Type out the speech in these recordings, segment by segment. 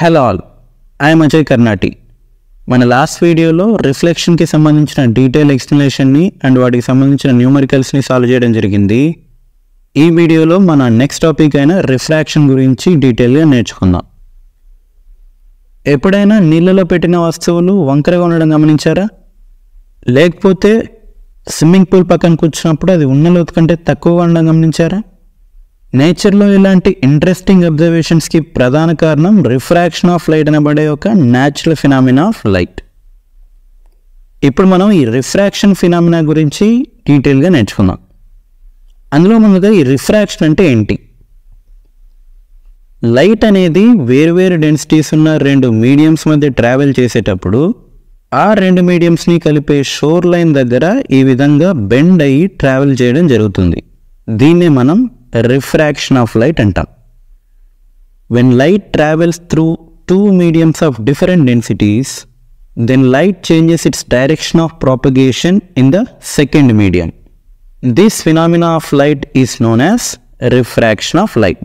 Hello all, I'm Ajay Karnati. మన last వీడియోలో రిఫ్లెక్షన్కి సంబంధించిన డీటెయిల్ ఎక్స్ప్లెనేషన్ని అండ్ వాటికి సంబంధించిన న్యూమరికల్స్ని సాల్వ్ చేయడం జరిగింది. ఈ వీడియోలో మన నెక్స్ట్ టాపిక్ అయిన రిఫ్రాక్షన్ గురించి డీటెయిల్గా నేర్చుకుందాం. ఎప్పుడైనా నీళ్ళలో పెట్టిన వస్తువులు వంకరగా ఉండడం గమనించారా? లేకపోతే స్విమ్మింగ్ పూల్ పక్కన కూర్చున్నప్పుడు అది ఉన్న లోతు కంటే తక్కువగా ఉండడం గమనించారా? నేచర్లో ఇలాంటి ఇంట్రెస్టింగ్ అబ్జర్వేషన్స్కి ప్రధాన కారణం రిఫ్రాక్షన్ ఆఫ్ లైట్ అనబడే ఒక న్యాచురల్ ఫినామినా ఆఫ్ లైట్. ఇప్పుడు మనం ఈ రిఫ్రాక్షన్ ఫినామినా గురించి డీటెయిల్గా నేర్చుకుందాం. అందులో ముందుగా ఈ రిఫ్రాక్షన్ అంటే ఏంటి? లైట్ అనేది వేరువేరు డెన్సిటీస్ ఉన్న రెండు మీడియంస్ మధ్య ట్రావెల్ చేసేటప్పుడు ఆ రెండు మీడియంస్ని కలిపే షోర్ లైన్ దగ్గర ఈ విధంగా బెండ్ అయ్యి ట్రావెల్ చేయడం జరుగుతుంది. దీన్నే మనం రిఫ్రాక్షన్ ఆఫ్ లైట్ అంటాం. When light travels through two mediums of different densities, then light changes its direction of propagation in the second medium. This phenomena of light is known as refraction of light.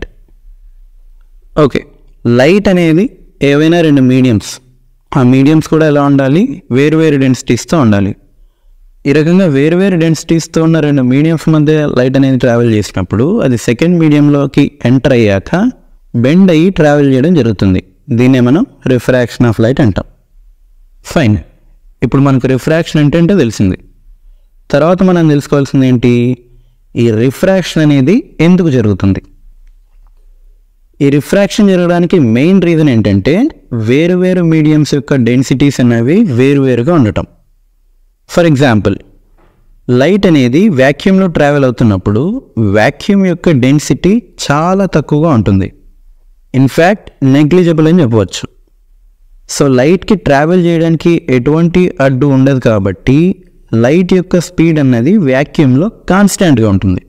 Okay, light అనేది ఏవైనా రెండు mediums, ఆ mediums కూడా ఎలా ఉండాలి? వేరువేరు డెన్సిటీస్తో ఉండాలి. ఈ రకంగా వేరువేరు డెన్సిటీస్తో ఉన్న రెండు మీడియమ్స్ మధ్య లైట్ అనేది ట్రావెల్ చేసినప్పుడు అది సెకండ్ మీడియంలోకి ఎంటర్ అయ్యాక బెండ్ అయ్యి ట్రావెల్ చేయడం జరుగుతుంది. దీన్నే మనం రిఫ్రాక్షన్ ఆఫ్ లైట్ అంటాం. ఫైన్, ఇప్పుడు మనకు రిఫ్రాక్షన్ అంటే తెలిసింది. తర్వాత మనం తెలుసుకోవాల్సింది ఏంటి? ఈ రిఫ్రాక్షన్ అనేది ఎందుకు జరుగుతుంది? ఈ రిఫ్రాక్షన్ జరగడానికి మెయిన్ రీజన్ ఏంటంటే వేరువేరు మీడియమ్స్ యొక్క డెన్సిటీస్ అనేవి వేరువేరుగా ఉండటం. ఫర్ ఎగ్జాంపుల్, లైట్ అనేది వ్యాక్యూమ్లో ట్రావెల్ అవుతున్నప్పుడు వ్యాక్యూమ్ యొక్క డెన్సిటీ చాలా తక్కువగా ఉంటుంది. ఇన్ఫ్యాక్ట్ నెగ్లిజిబుల్ అని చెప్పవచ్చు. సో లైట్కి ట్రావెల్ చేయడానికి ఎటువంటి అడ్డు ఉండదు కాబట్టి లైట్ యొక్క స్పీడ్ అన్నది వ్యాక్యూమ్లో కాన్స్టాంట్గా ఉంటుంది.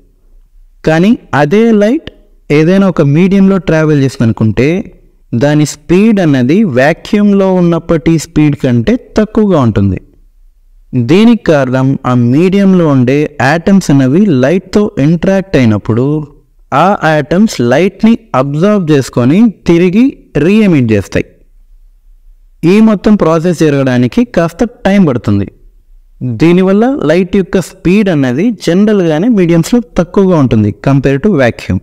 కానీ అదే లైట్ ఏదైనా ఒక మీడియంలో ట్రావెల్ చేస్తుందనుకుంటే దాని స్పీడ్ అన్నది వ్యాక్యూమ్లో ఉన్నప్పటి స్పీడ్ కంటే తక్కువగా ఉంటుంది. దీనికి కారణం ఆ మీడియంలో ఉండే యాటమ్స్ అనేవి లైట్తో ఇంటరాక్ట్ అయినప్పుడు ఆ యాటమ్స్ లైట్ని అబ్జర్వ్ చేసుకొని తిరిగి రీఎమిట్ చేస్తాయి. ఈ మొత్తం ప్రాసెస్ జరగడానికి కాస్త టైం పడుతుంది. దీనివల్ల లైట్ యొక్క స్పీడ్ అన్నది జనరల్గానే మీడియంస్లో తక్కువగా ఉంటుంది కంపేర్ టు వ్యాక్యూమ్.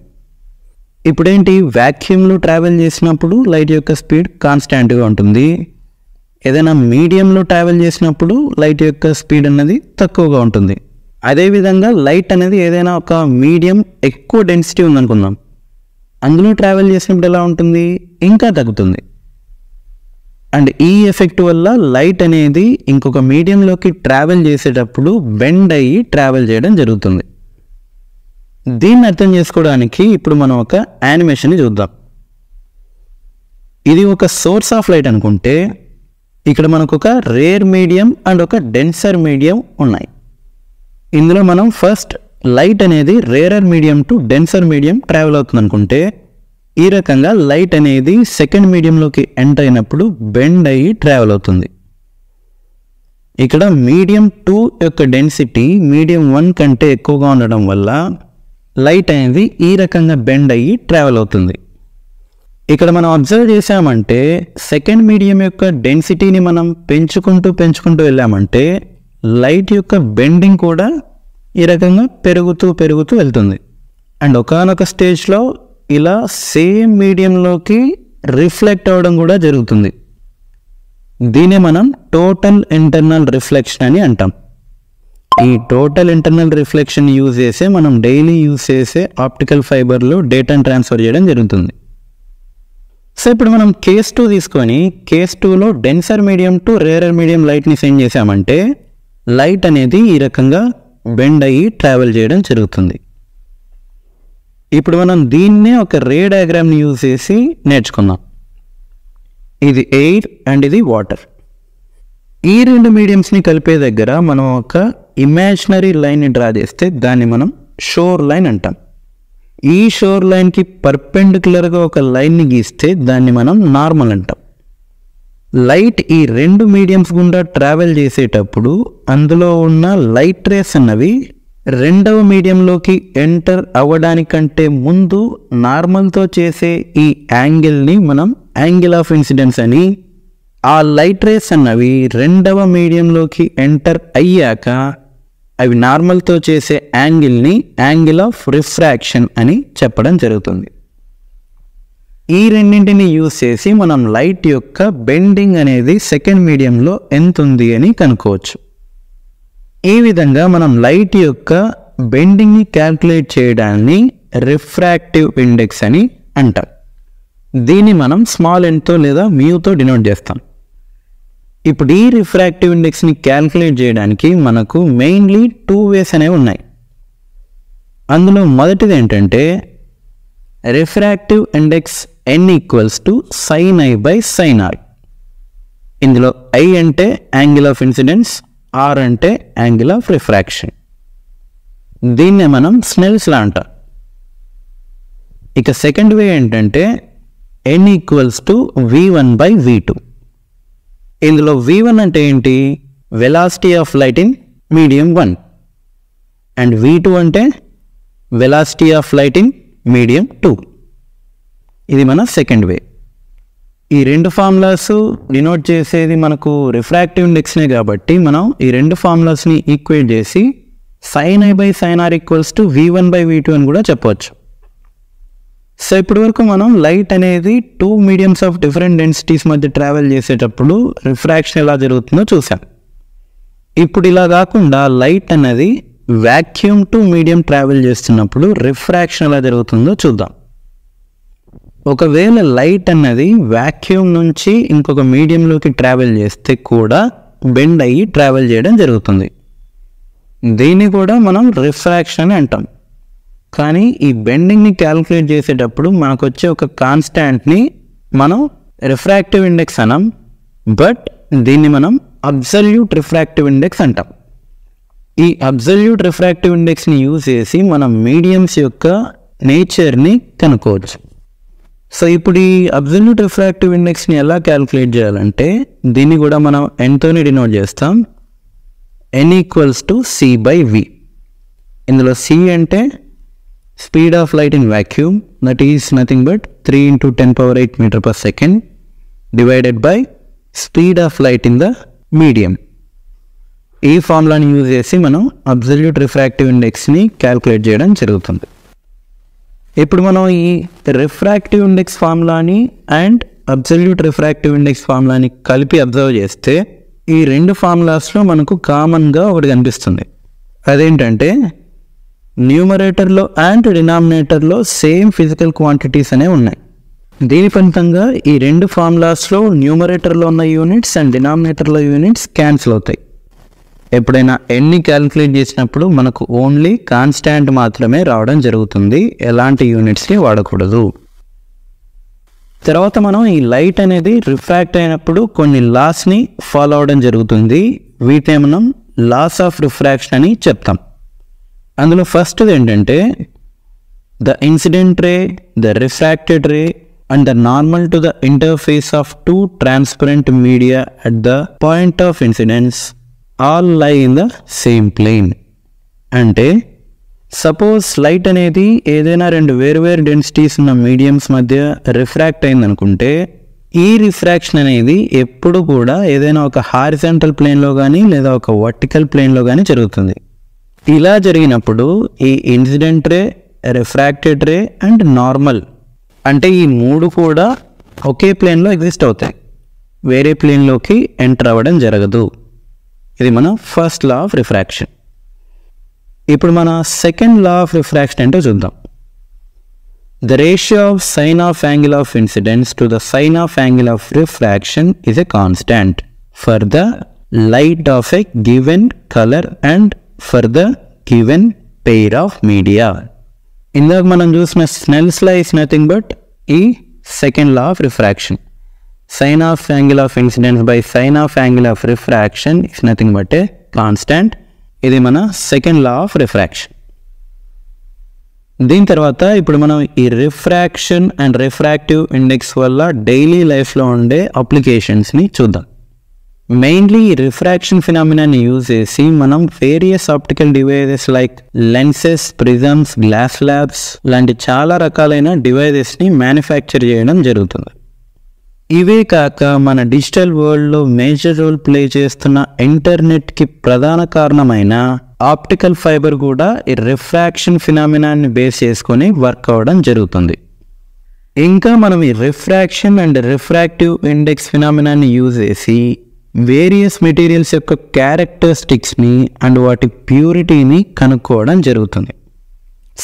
ఇప్పుడేంటి, వ్యాక్యూమ్లో ట్రావెల్ చేసినప్పుడు లైట్ యొక్క స్పీడ్ కాన్స్టాంట్గా ఉంటుంది. ఏదైనా మీడియంలో ట్రావెల్ చేసినప్పుడు లైట్ యొక్క స్పీడ్ అన్నది తక్కువగా ఉంటుంది. అదేవిధంగా లైట్ అనేది ఏదైనా ఒక మీడియం ఎక్కువ డెన్సిటీ ఉందనుకుందాం, అందులో ట్రావెల్ చేసినప్పుడు ఎలా ఉంటుంది? ఇంకా తగ్గుతుంది. అండ్ ఈ ఎఫెక్ట్ వల్ల లైట్ అనేది ఇంకొక మీడియంలోకి ట్రావెల్ చేసేటప్పుడు బెండ్ అయ్యి ట్రావెల్ చేయడం జరుగుతుంది. దీన్ని అర్థం చేసుకోవడానికి ఇప్పుడు మనం ఒక యానిమేషన్ని చూద్దాం. ఇది ఒక సోర్స్ ఆఫ్ లైట్ అనుకుంటే ఇక్కడ మనకు ఒక రేర్ మీడియం అండ్ ఒక డెన్సర్ మీడియం ఉన్నాయి. ఇందులో మనం ఫస్ట్ లైట్ అనేది rarer medium to denser medium travel అవుతుంది అనుకుంటే ఈ రకంగా లైట్ అనేది సెకండ్ మీడియంలోకి ఎంటర్ అయినప్పుడు బెండ్ అయ్యి ట్రావెల్ అవుతుంది. ఇక్కడ మీడియం 2 యొక్క డెన్సిటీ మీడియం 1 కంటే ఎక్కువగా ఉండడం వల్ల లైట్ అనేది ఈ రకంగా బెండ్ అయ్యి ట్రావెల్ అవుతుంది. ఇక్కడ మనం అబ్జర్వ్ చేసామంటే సెకండ్ మీడియం యొక్క డెన్సిటీని మనం పెంచుకుంటూ వెళ్ళామంటే లైట్ యొక్క బెండింగ్ కూడా ఈ రకంగా పెరుగుతూ వెళ్తుంది. అండ్ ఒకానొక స్టేజ్లో ఇలా సేమ్ మీడియంలోకి రిఫ్లెక్ట్ అవ్వడం కూడా జరుగుతుంది. దీన్ని మనం టోటల్ ఇంటర్నల్ రిఫ్లెక్షన్ అని అంటాం. ఈ టోటల్ ఇంటర్నల్ రిఫ్లెక్షన్ యూజ్ చేసే మనం డైలీ యూజ్ చేసే ఆప్టికల్ ఫైబర్లో డేటాను ట్రాన్స్ఫర్ చేయడం జరుగుతుంది. సో ఇప్పుడు మనం కేస్ 2 తీసుకొని కేస్ 2లో denser medium to rarer medium లైట్ని సెండ్ చేసామంటే లైట్ అనేది ఈ రకంగా బెండ్ అయ్యి ట్రావెల్ చేయడం జరుగుతుంది. ఇప్పుడు మనం దీన్నే ఒక రే డయాగ్రామ్ని యూజ్ చేసి నేర్చుకుందాం. ఇది ఎయిర్ అండ్ ఇది వాటర్. ఈ రెండు మీడియంస్ని కలిపే దగ్గర మనం ఒక ఇమాజినరీ లైన్ని డ్రా చేస్తే దాన్ని మనం షోర్ లైన్ అంటాం. ఈ షోర్ లైన్కి పర్పెండిక్యులర్గా ఒక లైన్ని గీస్తే దాన్ని మనం నార్మల్ అంటాం. లైట్ ఈ రెండు మీడియంస్ గుండా ట్రావెల్ చేసేటప్పుడు అందులో ఉన్న లైట్ రేస్ అన్నవి రెండవ మీడియంలోకి ఎంటర్ అవ్వడానికంటే ముందు నార్మల్తో చేసే ఈ యాంగిల్ని మనం యాంగిల్ ఆఫ్ ఇన్సిడెన్స్ అని, ఆ లైట్ రేస్ అన్నవి రెండవ మీడియంలోకి ఎంటర్ అయ్యాక అవి నార్మల్తో చేసే యాంగిల్ని యాంగిల్ ఆఫ్ రిఫ్రాక్షన్ అని చెప్పడం జరుగుతుంది. ఈ రెండింటిని యూజ్ చేసి మనం లైట్ యొక్క బెండింగ్ అనేది సెకండ్ మీడియంలో ఎంత ఉంది అని కనుక్కోవచ్చు. ఈ విధంగా మనం లైట్ యొక్క బెండింగ్ని క్యాల్కులేట్ చేయడాన్ని రిఫ్రాక్టివ్ ఇండెక్స్ అని అంటాం. దీన్ని మనం స్మాల్ ఎన్తో లేదా మ్యూతో డినోట్ చేస్తాం. ఇప్పుడు ఈ రిఫ్రాక్టివ్ ఇండెక్స్ని క్యాల్కులేట్ చేయడానికి మనకు మెయిన్లీ 2 వేస్ అనేవి ఉన్నాయి. అందులో మొదటిది ఏంటంటే refractive index n = sin i by sin r. ఇందులో i అంటే యాంగిల్ ఆఫ్ ఇన్సిడెన్స్, r అంటే యాంగిల్ ఆఫ్ రిఫ్రాక్షన్. దీన్నే మనం స్నెల్స్ లా అంటాం. ఇక సెకండ్ వే ఏంటంటే n = v1 by v2. ఇందులో v1 అంటే ఏంటి? Velocity of light in medium 1 and v2 అంటే velocity of light in medium 2. ఇది మన సెకండ్ వే. ఈ రెండు ఫార్ములాస్ డినోట్ చేసేది మనకు రిఫ్రాక్టివ్ ఇండెక్స్నే కాబట్టి మనం ఈ రెండు ఫార్ములాస్ని ఈక్వేట్ చేసి sin i by sin r = v1 by v2 అని కూడా చెప్పవచ్చు. సో ఇప్పటి వరకు మనం లైట్ అనేది 2 మీడియమ్స్ ఆఫ్ డిఫరెంట్ డెన్సిటీస్ మధ్య ట్రావెల్ చేసేటప్పుడు రిఫ్రాక్షన్ ఎలా జరుగుతుందో చూసాం. ఇప్పుడు ఇలా కాకుండా లైట్ అనేది వ్యాక్యూమ్ టు మీడియం ట్రావెల్ చేస్తున్నప్పుడు రిఫ్రాక్షన్ ఎలా జరుగుతుందో చూద్దాం. ఒకవేళ లైట్ అన్నది వ్యాక్యూమ్ నుంచి ఇంకొక మీడియంలోకి ట్రావెల్ చేస్తే కూడా బెండ్ అయ్యి ట్రావెల్ చేయడం జరుగుతుంది. దీన్ని కూడా మనం రిఫ్రాక్షన్ అని అంటాం. కానీ ఈ బెండింగ్ని క్యాల్కులేట్ చేసేటప్పుడు మనకు వచ్చే ఒక కాన్స్టాంట్ని మనం రిఫ్రాక్టివ్ ఇండెక్స్ అనం, బట్ దీన్ని మనం అబ్సల్యూట్ రిఫ్రాక్టివ్ ఇండెక్స్ అంటాం. ఈ అబ్సల్యూట్ రిఫ్రాక్టివ్ ఇండెక్స్ని యూజ్ చేసి మనం మీడియమ్స్ యొక్క నేచర్ని కనుక్కోవచ్చు. సో ఇప్పుడు ఈ అబ్సల్యూట్ రిఫ్రాక్టివ్ ఇండెక్స్ని ఎలా క్యాల్కులేట్ చేయాలంటే దీన్ని కూడా మనం ఎంతోని డినోట్ చేస్తాం. n = c by v. ఇందులో c అంటే speed of light in vacuum, that is nothing but 3 × 10⁸ m/s divided by speed of light in the medium. ఈ ఫార్ములాని యూజ్ చేసి మనం అబ్సల్యూట్ రిఫ్రాక్టివ్ ఇండెక్స్ని క్యాల్కులేట్ చేయడం జరుగుతుంది. ఇప్పుడు మనం ఈ రిఫ్రాక్టివ్ ఇండెక్స్ ఫార్ములాని అండ్ అబ్సల్యూట్ రిఫ్రాక్టివ్ ఇండెక్స్ ఫార్ములాని కలిపి అబ్జర్వ్ చేస్తే ఈ రెండు ఫార్ములాస్లో మనకు కామన్గా ఒకటి కనిపిస్తుంది. అదేంటంటే న్యూమరేటర్లో అండ్ డినామినేటర్లో సేమ్ ఫిజికల్ క్వాంటిటీస్ అనేవి ఉన్నాయి. దీని ఫలితంగా ఈ రెండు ఫార్ములాస్లో న్యూమరేటర్లో ఉన్న యూనిట్స్ అండ్ డినామినేటర్లో యూనిట్స్ క్యాన్సిల్ అవుతాయి. ఎప్పుడైనా ఎన్ని క్యాల్కులేట్ చేసినప్పుడు మనకు ఓన్లీ కాన్స్టాంట్ మాత్రమే రావడం జరుగుతుంది, ఎలాంటి యూనిట్స్ని వాడకూడదు. తర్వాత మనం ఈ లైట్ అనేది రిఫ్రాక్ట్ అయినప్పుడు కొన్ని లాస్ని ఫాలో అవడం జరుగుతుంది. వీటిని మనం లాస్ ఆఫ్ రిఫ్రాక్షన్ అని చెప్తాం. అందులో ఫస్ట్ది ఏంటంటే the incident ray, the refracted ray and the normal to the interface of two transparent media at the point of incidence all lie in the same plane. అంటే సపోజ్ లైట్ అనేది ఏదైనా రెండు వేరు డెన్సిటీస్ ఉన్న మీడియమ్స్ మధ్య refract అయిందనుకుంటే ఈ refraction అనేది ఎప్పుడు కూడా ఏదైనా ఒక హారిజాంటల్ ప్లేన్లో కానీ లేదా ఒక వర్టికల్ ప్లేన్లో కానీ జరుగుతుంది. ఇలా జరిగినప్పుడు ఈ incident ray, refracted ray and normal అంటే ఈ మూడు కూడా ఒకే ప్లేన్లో ఎగ్జిస్ట్ అవుతాయి, వేరే ప్లేన్లోకి ఎంటర్ అవ్వడం జరగదు. ఇది మన ఫస్ట్ లా ఆఫ్ రిఫ్రాక్షన్. ఇప్పుడు మన సెకండ్ లా ఆఫ్ రిఫ్రాక్షన్ ఏంటో చూద్దాం. The ratio of sine of angle of incidence to the sine of angle of refraction is a constant for the light of a given colour and for the given pair of media. ఇందాక మనం చూసిన Snell's law is nothing but ఈ second law of refraction. Sine of angle of incidence by sine of angle of refraction is nothing but a constant. ఇది మన second law of refraction. దీని తర్వాత ఇప్పుడు మనం ఈ రిఫ్రాక్షన్ అండ్ రిఫ్రాక్టివ్ ఇండెక్స్ వల్ల daily లైఫ్లో ఉండే అప్లికేషన్స్ని చూద్దాం. మెయిన్లీ ఈ రిఫ్రాక్షన్ ఫినామినాని యూజ్ చేసి మనం various optical devices like lenses, prisms, glass labs లాంటి చాలా రకాలైన డివైజెస్ని మ్యానుఫ్యాక్చర్ చేయడం జరుగుతుంది. ఇవే కాక మన డిజిటల్ వరల్డ్లో మేజర్ రోల్ ప్లే చేస్తున్న ఇంటర్నెట్కి ప్రధాన కారణమైన ఆప్టికల్ ఫైబర్ కూడా ఈ రిఫ్రాక్షన్ ఫినామినాన్ని బేస్ చేసుకొని వర్క్ అవ్వడం జరుగుతుంది. ఇంకా మనం ఈ రిఫ్రాక్షన్ అండ్ రిఫ్రాక్టివ్ ఇండెక్స్ ఫినామినాన్ని యూజ్ చేసి వేరియస్ మెటీరియల్స్ యొక్క క్యారెక్టరిస్టిక్స్ని అండ్ వాటి ప్యూరిటీని కనుక్కోవడం జరుగుతుంది.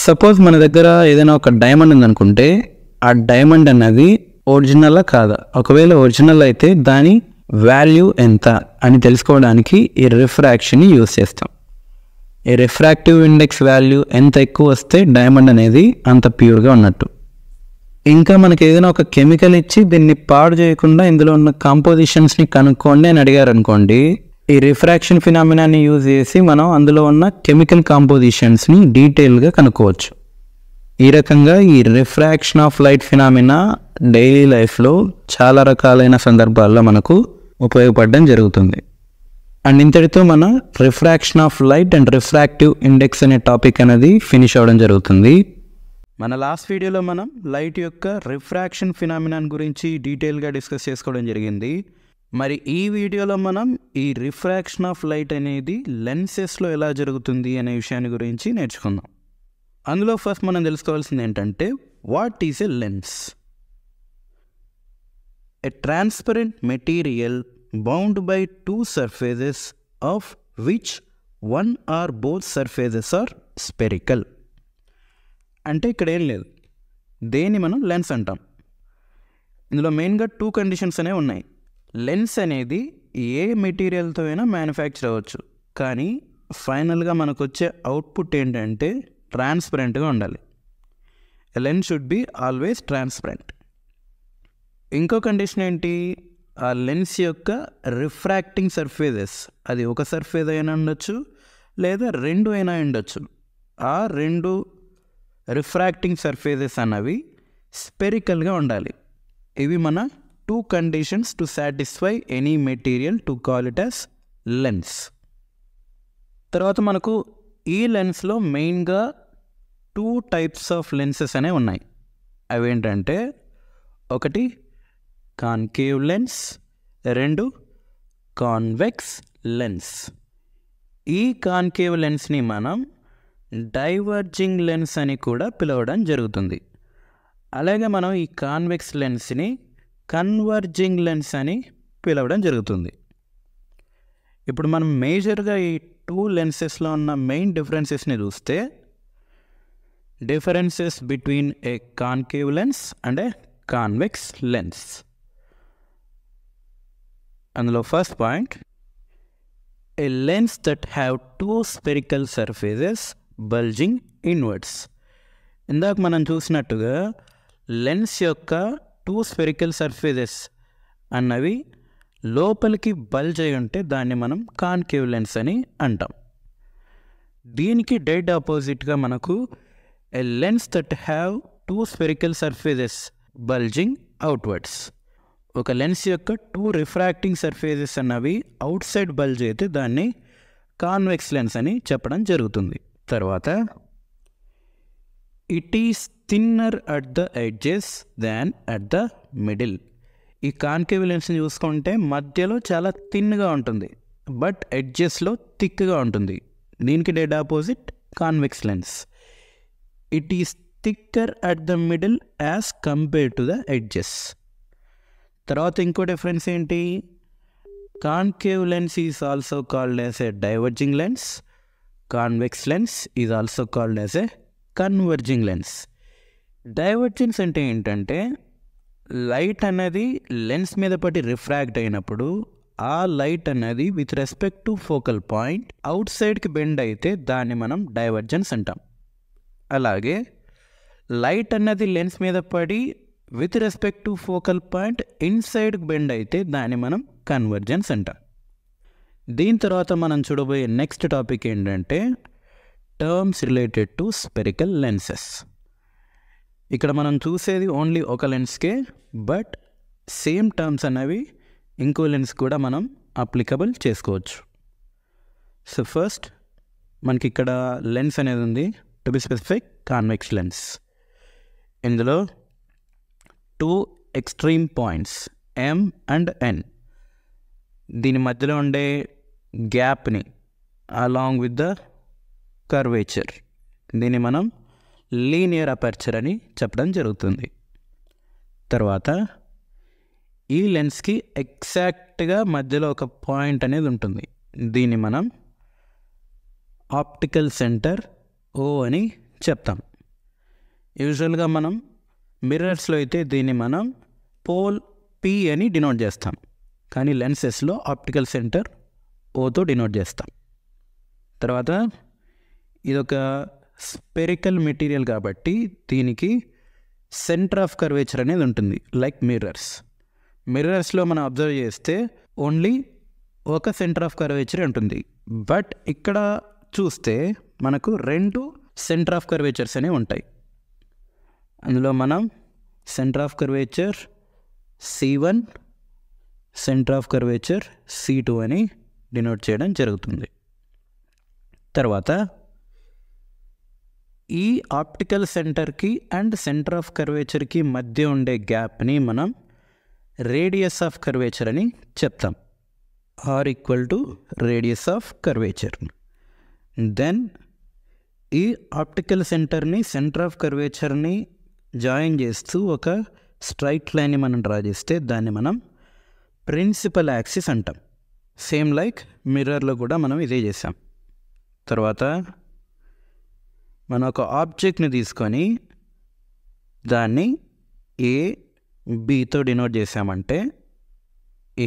సపోజ్ మన దగ్గర ఏదైనా ఒక డైమండ్ ఉందనుకుంటే ఆ డైమండ్ అన్నది ఒరిజినల్ కాదా, ఒకవేళ ఒరిజినల్ అయితే దాని వాల్యూ ఎంత అని తెలుసుకోవడానికి ఈ రిఫ్రాక్షన్ని యూజ్ చేస్తాం. ఈ రిఫ్రాక్టివ్ ఇండెక్స్ వాల్యూ ఎంత ఎక్కువ వస్తే డైమండ్ అనేది అంత ప్యూర్గా ఉన్నట్టు. ఇంకా మనకి ఏదైనా ఒక కెమికల్ ఇచ్చి దీన్ని పాడు చేయకుండా ఇందులో ఉన్న కాంపోజిషన్స్ని కనుక్కోండి అని అడిగారు అనుకోండి, ఈ రిఫ్రాక్షన్ ఫినామినాని యూజ్ చేసి మనం అందులో ఉన్న కెమికల్ కాంపోజిషన్స్ని డీటెయిల్గా కనుక్కోవచ్చు. ఈ రకంగా ఈ refraction of light phenomena daily లైఫ్లో చాలా రకాలైన సందర్భాల్లో మనకు ఉపయోగపడడం జరుగుతుంది. అండ్ ఇంతటితో మన refraction of light and refractive index అనే టాపిక్ అనేది ఫినిష్ అవ్వడం జరుగుతుంది. మన లాస్ట్ వీడియోలో మనం లైట్ యొక్క రిఫ్రాక్షన్ ఫినామినాన్ గురించి డీటెయిల్గా డిస్కస్ చేసుకోవడం జరిగింది. మరి ఈ వీడియోలో మనం ఈ రిఫ్రాక్షన్ ఆఫ్ లైట్ అనేది లెన్సెస్లో ఎలా జరుగుతుంది అనే విషయాన్ని గురించి నేర్చుకుందాం. అందులో ఫస్ట్ మనం తెలుసుకోవాల్సింది ఏంటంటే, what is a lens? A transparent material bound by two surfaces of which one or both surfaces are spherical. అంటే ఇక్కడ ఏం లేదు, దేన్ని మనం లెన్స్ అంటాం. ఇందులో మెయిన్గా టూ కండిషన్స్ అనేవి ఉన్నాయి. లెన్స్ అనేది ఏ మెటీరియల్తో అయినా మ్యానుఫ్యాక్చర్ అవ్వచ్చు, కానీ ఫైనల్గా మనకు వచ్చే అవుట్పుట్ ఏంటంటే ట్రాన్స్పరెంట్గా ఉండాలి. ఎ lens should be always transparent. ఇంకో కండిషన్ ఏంటి, ఆ లెన్స్ యొక్క రిఫ్రాక్టింగ్ సర్ఫేసెస్, అది ఒక సర్ఫేస్ అయినా ఉండొచ్చు లేదా రెండు అయినా ఉండొచ్చు. ఆ రెండు రిఫ్రాక్టింగ్ సర్ఫేసెస్ అన్నవి స్పెరికల్గా ఉండాలి. ఇవి మన two conditions to satisfy any material to call it as lens. తర్వాత మనకు ఈ లెన్స్లో మెయిన్గా టూ టైప్స్ ఆఫ్ లెన్సెస్ అనేవి ఉన్నాయి. అవేంటంటే, ఒకటి కాన్కేవ్ లెన్స్, రెండు కాన్వెక్స్ లెన్స్. ఈ కాన్కేవ్ లెన్స్ని మనం డైవర్జింగ్ లెన్స్ అని కూడా పిలవడం జరుగుతుంది. అలాగే మనం ఈ కాన్వెక్స్ లెన్స్ని కన్వర్జింగ్ లెన్స్ అని పిలవడం జరుగుతుంది. ఇప్పుడు మనం మేజర్గా ఈ టూ లెన్సెస్లో ఉన్న మెయిన్ డిఫరెన్సెస్ని చూస్తే, differences between a concave lens and a convex lens. అందులో first point, a lens that have two spherical surfaces bulging inwards. ఇందాక మనం చూసినట్టుగా లెన్స్ యొక్క టూ స్పెరికల్ సర్ఫేసెస్ అన్నవి లోపలికి బల్జ్ అయి ఉంటే దాన్ని మనం కాన్కేవ్ లెన్స్ అని అంటాం. దీనికి డెడ్ ఆపోజిట్గా మనకు a lens that have two spherical surfaces bulging outwards. ఒక లెన్స్ యొక్క టూ రిఫ్రాక్టింగ్ సర్ఫేసెస్ అన్నవి అవుట్ సైడ్ బల్జ్ అయితే దాన్ని కాన్వెక్స్ లెన్స్ అని చెప్పడం జరుగుతుంది. తర్వాత, it is thinner at the edges than at the middle. ఈ కాన్కేవ్ లెన్స్ని చూసుకుంటే మధ్యలో చాలా థిన్గా ఉంటుంది, బట్ ఎడ్జెస్లో థిక్గా ఉంటుంది. దీనికి dead opposite convex lens. It is thicker at the middle as compare to the edges. తర్వాత ఇంకో డిఫరెన్స్ ఏంటి, concave lens is also called as a diverging lens. Convex lens is also called as a converging lens. Divergence అంటే ఏంటంటే, light అనేది lens మీద పడి refract అయినప్పుడు ఆ లైట్ అనేది with respect to focal point out సైడ్కి బెండ్ అయితే దాన్ని మనం డైవర్జెన్స్ అంటాం. అలాగే లైట్ అన్నది లెన్స్ మీద పడి with respect to focal point ఇన్సైడ్కి బెండ్ అయితే దాన్ని మనం కన్వర్జెన్స్ అంటాం. దీని తర్వాత మనం చూడబోయే నెక్స్ట్ టాపిక్ ఏంటంటే, terms related to spherical lenses. ఇక్కడ మనం చూసేది ఓన్లీ ఒక లెన్స్కే, బట్ సేమ్ టర్మ్స్ అనేవి ఇంకో లెన్స్ కూడా మనం అప్లికబుల్ చేసుకోవచ్చు. సో ఫస్ట్ మనకి ఇక్కడ లెన్స్ అనేది ఉంది, to be specific convex lens. ఇందులో 2 extreme points M and N, దీని మధ్యలో ఉండే గ్యాప్ని అలాంగ్ విత్ ద కర్వేచర్, దీన్ని మనం లీనియర్ అపర్చర్ అని చెప్పడం జరుగుతుంది. తర్వాత ఈ లెన్స్కి ఎగ్జాక్ట్గా మధ్యలో ఒక పాయింట్ అనేది ఉంటుంది, దీన్ని మనం ఆప్టికల్ సెంటర్ O అని చెప్తాం. యూజువల్గా మనం మిర్రర్స్లో అయితే దీన్ని మనం పోల్ P అని డినోట్ చేస్తాం, కానీ లెన్సెస్లో ఆప్టికల్ సెంటర్ Oతో డినోట్ చేస్తాం. తర్వాత ఇదొక స్పెరికల్ మెటీరియల్ కాబట్టి దీనికి సెంటర్ ఆఫ్ కర్వేచర్ అనేది ఉంటుంది. లైక్ మిర్రర్స్లో మనం అబ్జర్వ్ చేస్తే ఓన్లీ ఒక సెంటర్ ఆఫ్ కర్వేచర్ ఉంటుంది, బట్ ఇక్కడ చూస్తే మనకు 2 సెంటర్ ఆఫ్ కర్వేచర్స్ అనేవి ఉంటాయి. అందులో మనం centre of curvature C1, centre of curvature C2 అని డినోట్ చేయడం జరుగుతుంది. తర్వాత ఈ ఆప్టికల్ సెంటర్కి అండ్ సెంటర్ ఆఫ్ కర్వేచర్కి మధ్య ఉండే గ్యాప్ని మనం రేడియస్ ఆఫ్ కర్వేచర్ అని చెప్తాం, R equal to radius of curvature. Then ఈ ఆప్టికల్ సెంటర్ని సెంటర్ ఆఫ్ కర్వేచర్ని జాయిన్ చేస్తూ ఒక స్ట్రైట్ లైన్ని మనం డ్రా చేస్తే దాన్ని మనం ప్రిన్సిపల్ యాక్సిస్ అంటాం. సేమ్ లైక్ మిర్రర్లో కూడా మనం ఇదే చేసాం. తర్వాత మనం ఒక ఆబ్జెక్ట్ని తీసుకొని దాన్ని ABతో డినోట్ చేసామంటే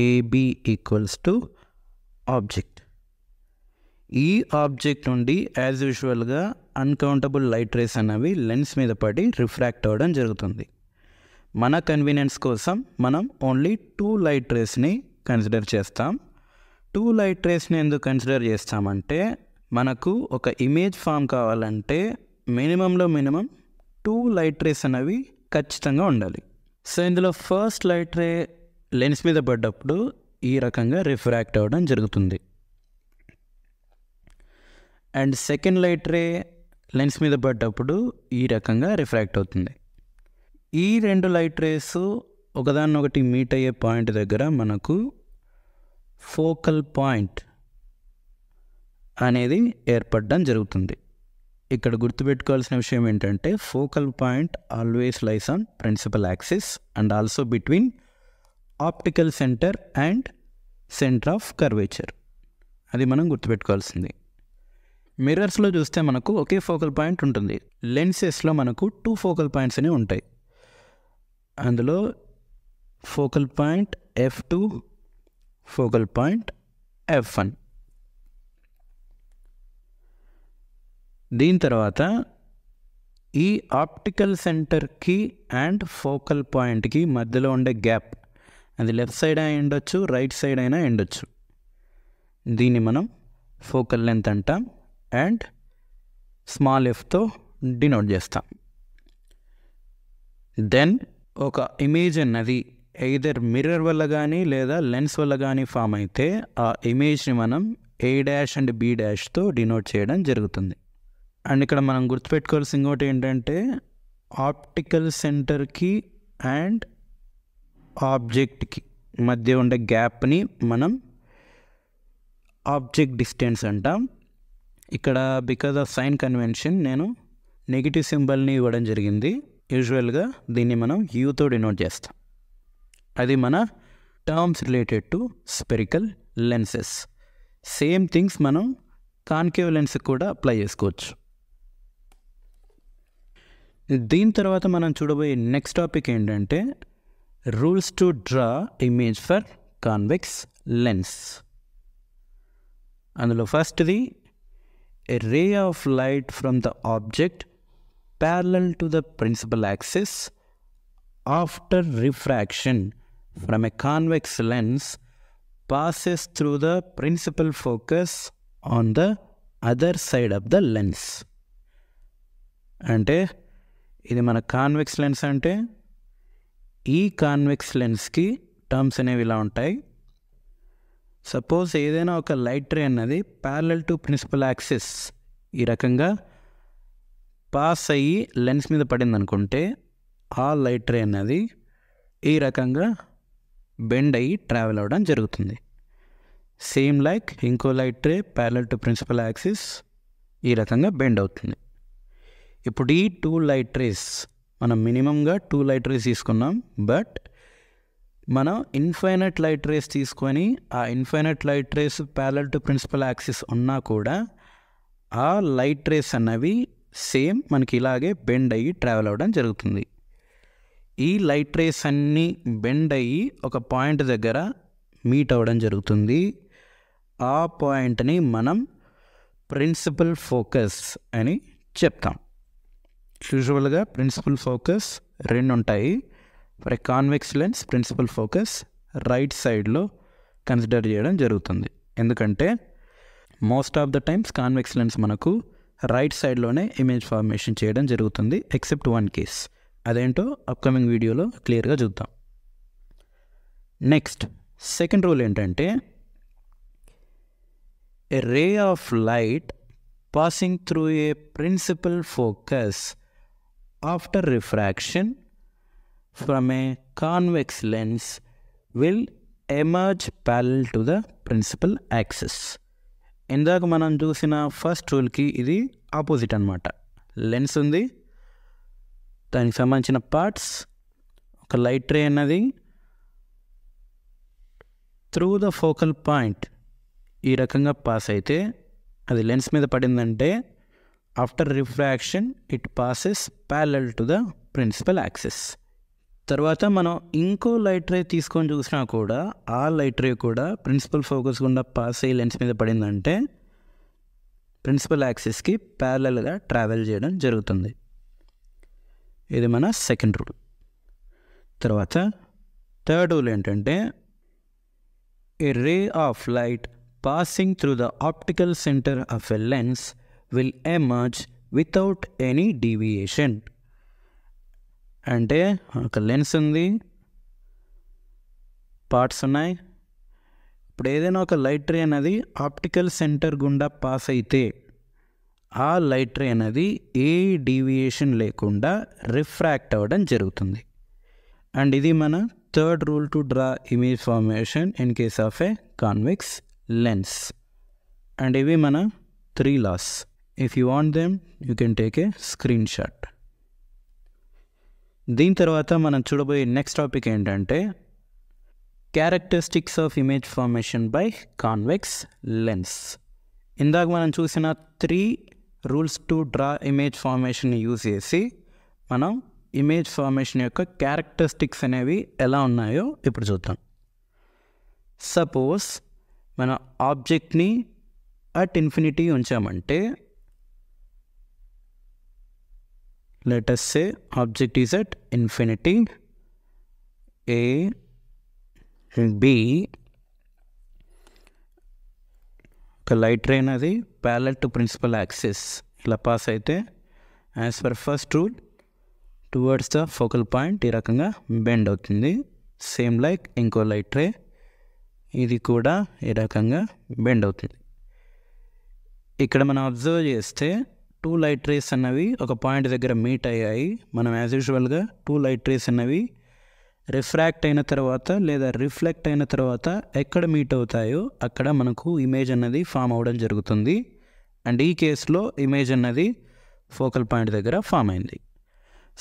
AB ఈక్వల్స్ టు ఆబ్జెక్ట్. ఈ ఆబ్జెక్ట్ నుండి యాజ్ యూజువల్గా అన్కౌంటబుల్ లైట్ రేస్ అనేవి లెన్స్ మీద పడి రిఫ్రాక్ట్ అవ్వడం జరుగుతుంది. మన కన్వీనియన్స్ కోసం మనం ఓన్లీ 2 లైట్ రేస్ని కన్సిడర్ చేస్తాం. 2 లైట్ రేస్ని ఎందుకు కన్సిడర్ చేస్తామంటే మనకు ఒక ఇమేజ్ ఫామ్ కావాలంటే మినిమం 2 లైట్ రేస్ అనేవి ఖచ్చితంగా ఉండాలి. సో ఇందులో ఫస్ట్ లైట్ రే లెన్స్ మీద పడ్డప్పుడు ఈ రకంగా రిఫ్రాక్ట్ అవ్వడం జరుగుతుంది, and second light ray lens మీద పడ్డప్పుడు ఈ రకంగా రిఫ్రాక్ట్ అవుతుంది. ఈ 2 లైట్ రేస్ ఒకదాన్నొకటి మీట్ అయ్యే పాయింట్ దగ్గర మనకు ఫోకల్ పాయింట్ అనేది ఏర్పడడం జరుగుతుంది. ఇక్కడ గుర్తుపెట్టుకోవాల్సిన విషయం ఏంటంటే focal point always lies on principal axis and also between optical centre and centre of curvature, అది మనం గుర్తుపెట్టుకోవాల్సింది. మిర్రర్స్లో చూస్తే మనకు ఒకే ఫోకల్ పాయింట్ ఉంటుంది, లెన్సెస్లో మనకు 2 ఫోకల్ పాయింట్స్ అనేవి ఉంటాయి. అందులో focal point F2, focal point F1. దీని తర్వాత ఈ ఆప్టికల్ సెంటర్కి అండ్ ఫోకల్ పాయింట్కి మధ్యలో ఉండే గ్యాప్, అది లెఫ్ట్ సైడ్ అయినా ఉండొచ్చు, రైట్ సైడ్ అయినా ఉండొచ్చు, దీన్ని మనం ఫోకల్ లెంత్ అంటాం అండ్ స్మాల్ ఎఫ్తో డినోట్ చేస్తాం. దెన్ ఒక ఇమేజ్ అన్నది ఎయిదర్ మిర్రర్ వల్ల కానీ లేదా లెన్స్ వల్ల కానీ ఫామ్ అయితే ఆ ఇమేజ్ని మనం A' అండ్ B'తో డినోట్ చేయడం జరుగుతుంది. అండ్ ఇక్కడ మనం గుర్తుపెట్టుకోవాల్సిన ఇంకోటి ఏంటంటే ఆప్టికల్ సెంటర్కి అండ్ ఆబ్జెక్ట్కి మధ్య ఉండే గ్యాప్ని మనం ఆబ్జెక్ట్ డిస్టెన్స్ అంటాం. ఇక్కడ బికాజ్ ఆఫ్ సైన్ కన్వెన్షన్ నేను నెగిటివ్ సింబల్ని ఇవ్వడం జరిగింది. యూజువల్గా దీన్ని మనం Uతో డినోట్ చేస్తాం. అది మన terms related to spherical lenses. Same things మనం కాన్కేవ్ లెన్స్ కూడా అప్లై చేసుకోవచ్చు. దీని తర్వాత మనం చూడబోయే నెక్స్ట్ టాపిక్ ఏంటంటే rules to draw image for convex lens. అందులో ఫస్ట్ది a ray of light from the object parallel to the principal axis after refraction from a convex lens passes through the principal focus on the other side of the lens. అంటే ఇది మన convex lens. అంటే ఈ convex లెన్స్కి terms అనేవి ఇలా ఉంటాయి. Suppose ఏదైనా ఒక లైట్ రే అన్నది ప్యారలల్ టు ప్రిన్సిపల్ యాక్సిస్ ఈ రకంగా పాస్ అయ్యి లెన్స్ మీద పడింది అనుకుంటే ఆ లైట్ రే అన్నది ఈ రకంగా బెండ్ అయ్యి ట్రావెల్ అవ్వడం జరుగుతుంది. సేమ్ లైక్ ఇంకో light ray parallel to principal axis ఈ రకంగా బెండ్ అవుతుంది. ఇప్పుడు ఈ 2 లైట్ రేస్ మనం మినిమంగా 2 లైట్ రేస్ తీసుకున్నాం. బట్ మనం ఇన్ఫైనైట్ లైట్ రేస్ తీసుకొని ఆ infinite light rays parallel to principal axis ఉన్నా కూడా ఆ లైట్ రేస్ అన్నవి సేమ్ మనకి ఇలాగే బెండ్ అయ్యి ట్రావెల్ అవ్వడం జరుగుతుంది. ఈ లైట్ రేస్ అన్నీ బెండ్ అయ్యి ఒక పాయింట్ దగ్గర మీట్ అవ్వడం జరుగుతుంది. ఆ పాయింట్ని మనం ప్రిన్సిపల్ ఫోకస్ అని చెప్తాం. యూజువల్గా ప్రిన్సిపల్ ఫోకస్ 2 ఉంటాయి. For a convex lens principal focus right సైడ్లో కన్సిడర్ చేయడం జరుగుతుంది. ఎందుకంటే most of the times convex lens మనకు రైట్ సైడ్లోనే ఇమేజ్ ఫార్మేషన్ చేయడం జరుగుతుంది, ఎక్సెప్ట్ 1 కేస్. అదేంటో అప్కమింగ్ వీడియోలో క్లియర్గా చూద్దాం. నెక్స్ట్ సెకండ్ రూల్ ఏంటంటే a ray of light passing through a principal focus after refraction from a convex lens will emerge parallel to the principal axis. ఇందాక మనం చూసిన ఫస్ట్ రూల్కి ఇది ఆపోజిట్ అనమాట. లెన్స్ ఉంది, దానికి సంబంధించిన పార్ట్స్, ఒక లైట్ రే అన్నది త్రూ ద ఫోకల్ పాయింట్ ఈ రకంగా పాస్ అయితే అది లెన్స్ మీద పడిందంటే after refraction it passes parallel to the principal axis. తర్వాత మనం ఇంకో లైట్ రే తీసుకొని చూసినా కూడా ఆ లైట్ రే కూడా ప్రిన్సిపల్ ఫోకస్ గుండా పాస్ అయ్యి లెన్స్ మీద పడిందంటే ప్రిన్సిపల్ యాక్సిస్కి ప్యారలల్గా ట్రావెల్ చేయడం జరుగుతుంది. ఇది మన సెకండ్ రూల్. తర్వాత థర్డ్ రూల్ ఏంటంటే a ray of light passing through the optical center of a lens will emerge without any deviation. అంటే ఒక లెన్స్ ఉంది, పార్ట్స్ ఉన్నాయి. ఇప్పుడు ఏదైనా ఒక లైట్ రే అనేది ఆప్టికల్ సెంటర్ గుండా పాస్ అయితే ఆ లైట్ రే అనేది ఏ డీవియేషన్ లేకుండా రిఫ్రాక్ట్ అవ్వడం జరుగుతుంది. అండ్ ఇది మన third rule to draw image formation in case of A convex lens. And ఇవి మన 3 laws. If you want them you can take a screenshot. దీని తర్వాత మనం చూడబోయే నెక్స్ట్ టాపిక్ ఏంటంటే characteristics of image formation by convex lens. ఇందాక మనం చూసిన 3 రూల్స్ టు డ్రా ఇమేజ్ ఫార్మేషన్ని యూజ్ చేసి మనం ఇమేజ్ ఫార్మేషన్ యొక్క క్యారెక్టరిస్టిక్స్ అనేవి ఎలా ఉన్నాయో ఇప్పుడు చూద్దాం. సపోజ్ మన ఆబ్జెక్ట్ని అట్ ఇన్ఫినిటీ ఉంచామంటే let us say object is at infinity, A B ఒక లైట్ రే అనేది ప్యారలల్ టు ప్రిన్సిపల్ యాక్సిస్ ఇలా పాస్ అయితే as per first rule towards the focal point ఈ రకంగా బెండ్ అవుతుంది. సేమ్ లైక్ ఇంకో లైట్ రే ఇది కూడా ఈ రకంగా బెండ్ అవుతుంది. ఇక్కడ మనం అబ్జర్వ్ చేస్తే 2 లైట్ రేస్ అన్నవి ఒక పాయింట్ దగ్గర మీట్ అయ్యాయి. మనం యాజ్ యూజువల్గా 2 లైట్ రేస్ అన్నవి రిఫ్రాక్ట్ అయిన తర్వాత లేదా రిఫ్లెక్ట్ అయిన తర్వాత ఎక్కడ మీట్ అవుతాయో అక్కడ మనకు ఇమేజ్ అన్నది ఫామ్ అవ్వడం జరుగుతుంది. అండ్ ఈ కేసులో ఇమేజ్ అన్నది ఫోకల్ పాయింట్ దగ్గర ఫామ్ అయింది.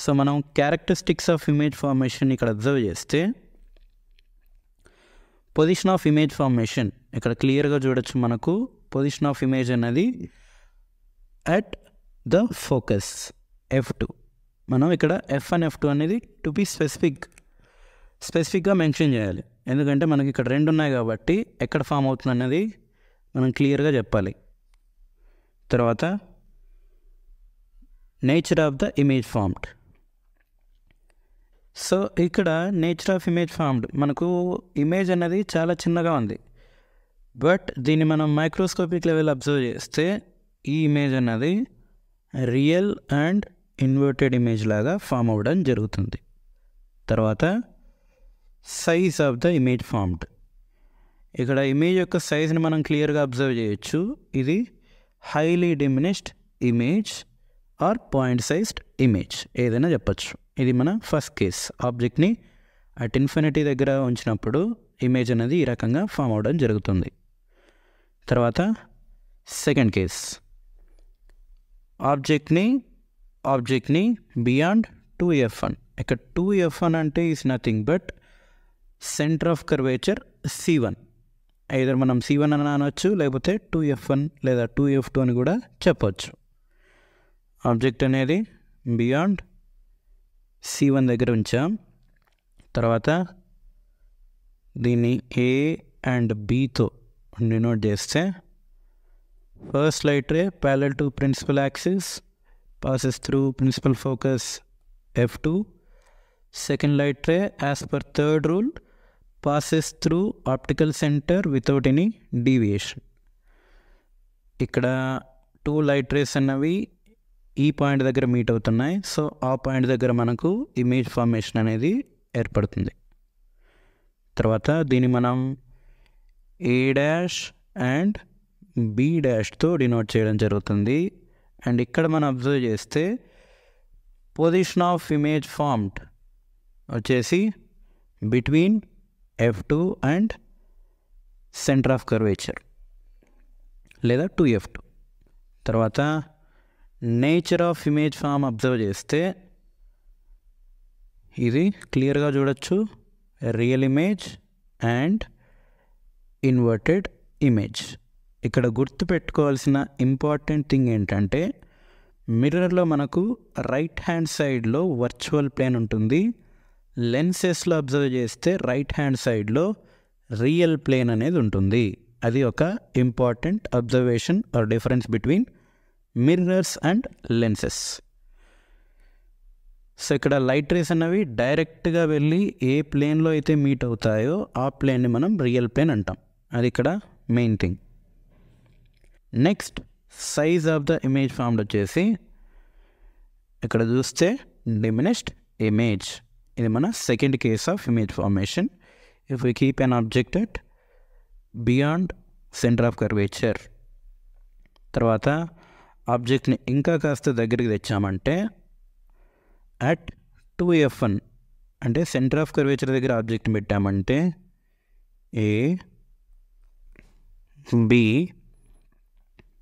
సో మనం క్యారెక్టరిస్టిక్స్ ఆఫ్ ఇమేజ్ ఫార్మేషన్ ఇక్కడ అబ్జర్వ్ చేస్తే పొజిషన్ ఆఫ్ ఇమేజ్ ఫార్మేషన్ ఇక్కడ క్లియర్గా చూడొచ్చు. మనకు పొజిషన్ ఆఫ్ ఇమేజ్ అన్నది అట్ ద ఫోకస్ F2. మనం ఇక్కడ F అండ్ F2 అనేది టు బి స్పెసిఫిక్గా మెన్షన్ చేయాలి. ఎందుకంటే మనకి ఇక్కడ 2 ఉన్నాయి కాబట్టి ఎక్కడ ఫామ్ అవుతుంది అన్నది మనం క్లియర్గా చెప్పాలి. తర్వాత nature of the image formed. So ఇక్కడ నేచర్ ఆఫ్ ఇమేజ్ ఫార్మ్డ్ మనకు ఇమేజ్ అనేది చాలా చిన్నగా ఉంది. బట్ దీన్ని మనం మైక్రోస్కోపిక్ లెవెల్ అబ్జర్వ్ చేస్తే ఈ ఇమేజ్ అన్నది రియల్ అండ్ ఇన్వర్టెడ్ ఇమేజ్ లాగా ఫామ్ అవ్వడం జరుగుతుంది. తర్వాత size of the image formed. ఇక్కడ ఇమేజ్ యొక్క సైజ్ని మనం క్లియర్గా అబ్జర్వ్ చేయొచ్చు. ఇది highly diminished image are point sized image ఏదైనా చెప్పచ్చు. ఇది మన ఫస్ట్ కేస్. ఆబ్జెక్ట్ని అట్ ఇన్ఫినిటీ దగ్గర ఉంచినప్పుడు ఇమేజ్ అనేది ఈ రకంగా ఫామ్ అవడం జరుగుతుంది. తర్వాత సెకండ్ కేస్, ఆబ్జెక్ట్ని బియాండ్ 2f1. ఇక్కడ 2f1 అంటే is nothing but centre of curvature C1. Either మనం C1 అని అనవచ్చు, లేకపోతే 2f1 లేదా 2f2 అని కూడా చెప్పవచ్చు. ఆబ్జెక్ట్ అనేది బియాండ్ C1 దగ్గర ఉంచాం. తర్వాత దీన్ని A అండ్ Bతో డినోట్ చేస్తే, first light ray parallel to principal axis passes through principal focus f2. Second light ray as per third rule passes through optical center without any deviation. ఇక్కడ 2 light rays అన్నవి ఈ point దగ్గర meet అవుతున్నాయి. So ఆ point దగ్గర మనకు image formation అనేది ఏర్పడుతుంది. తర్వాత దీన్ని మనం A డాష్ అండ్ B డాష్తో డినోట్ చేయడం జరుగుతుంది. అండ్ ఇక్కడ మనం అబ్జర్వ్ చేస్తే పొజిషన్ ఆఫ్ ఇమేజ్ ఫార్మ్డ్ వచ్చేసి between f2 and centre of curvature లేదా 2f2. తర్వాత nature of image form observe చేస్తే ఇది క్లియర్గా చూడొచ్చు, real image and inverted image. ఇక్కడ గుర్తుపెట్టుకోవాల్సిన ఇంపార్టెంట్ థింగ్ ఏంటంటే, మిర్రర్లో మనకు రైట్ హ్యాండ్ సైడ్లో వర్చువల్ ప్లేన్ ఉంటుంది. లెన్సెస్లో అబ్జర్వ్ చేస్తే రైట్ హ్యాండ్ సైడ్లో రియల్ ప్లేన్ అనేది ఉంటుంది. అది ఒక important observation or difference between mirrors and lenses. So ఇక్కడ లైట్ రేస్ అన్నవి డైరెక్ట్గా వెళ్ళి ఏ ప్లేన్లో అయితే మీట్ అవుతాయో ఆ ప్లేన్ని మనం రియల్ ప్లేన్ అంటాం. అది ఇక్కడ main thing. Next size of the image formed వచ్చేసి ఇక్కడ చూస్తే డిమినిష్డ్ ఇమేజ్. ఇది మన second case of image formation. If we keep an object at beyond centre of curvature. తర్వాత ఆబ్జెక్ట్ని ఇంకా కాస్త దగ్గరికి తెచ్చామంటే అట్ 2f1 అంటే సెంటర్ ఆఫ్ కర్వేచర్ దగ్గర ఆబ్జెక్ట్ని పెట్టామంటే A B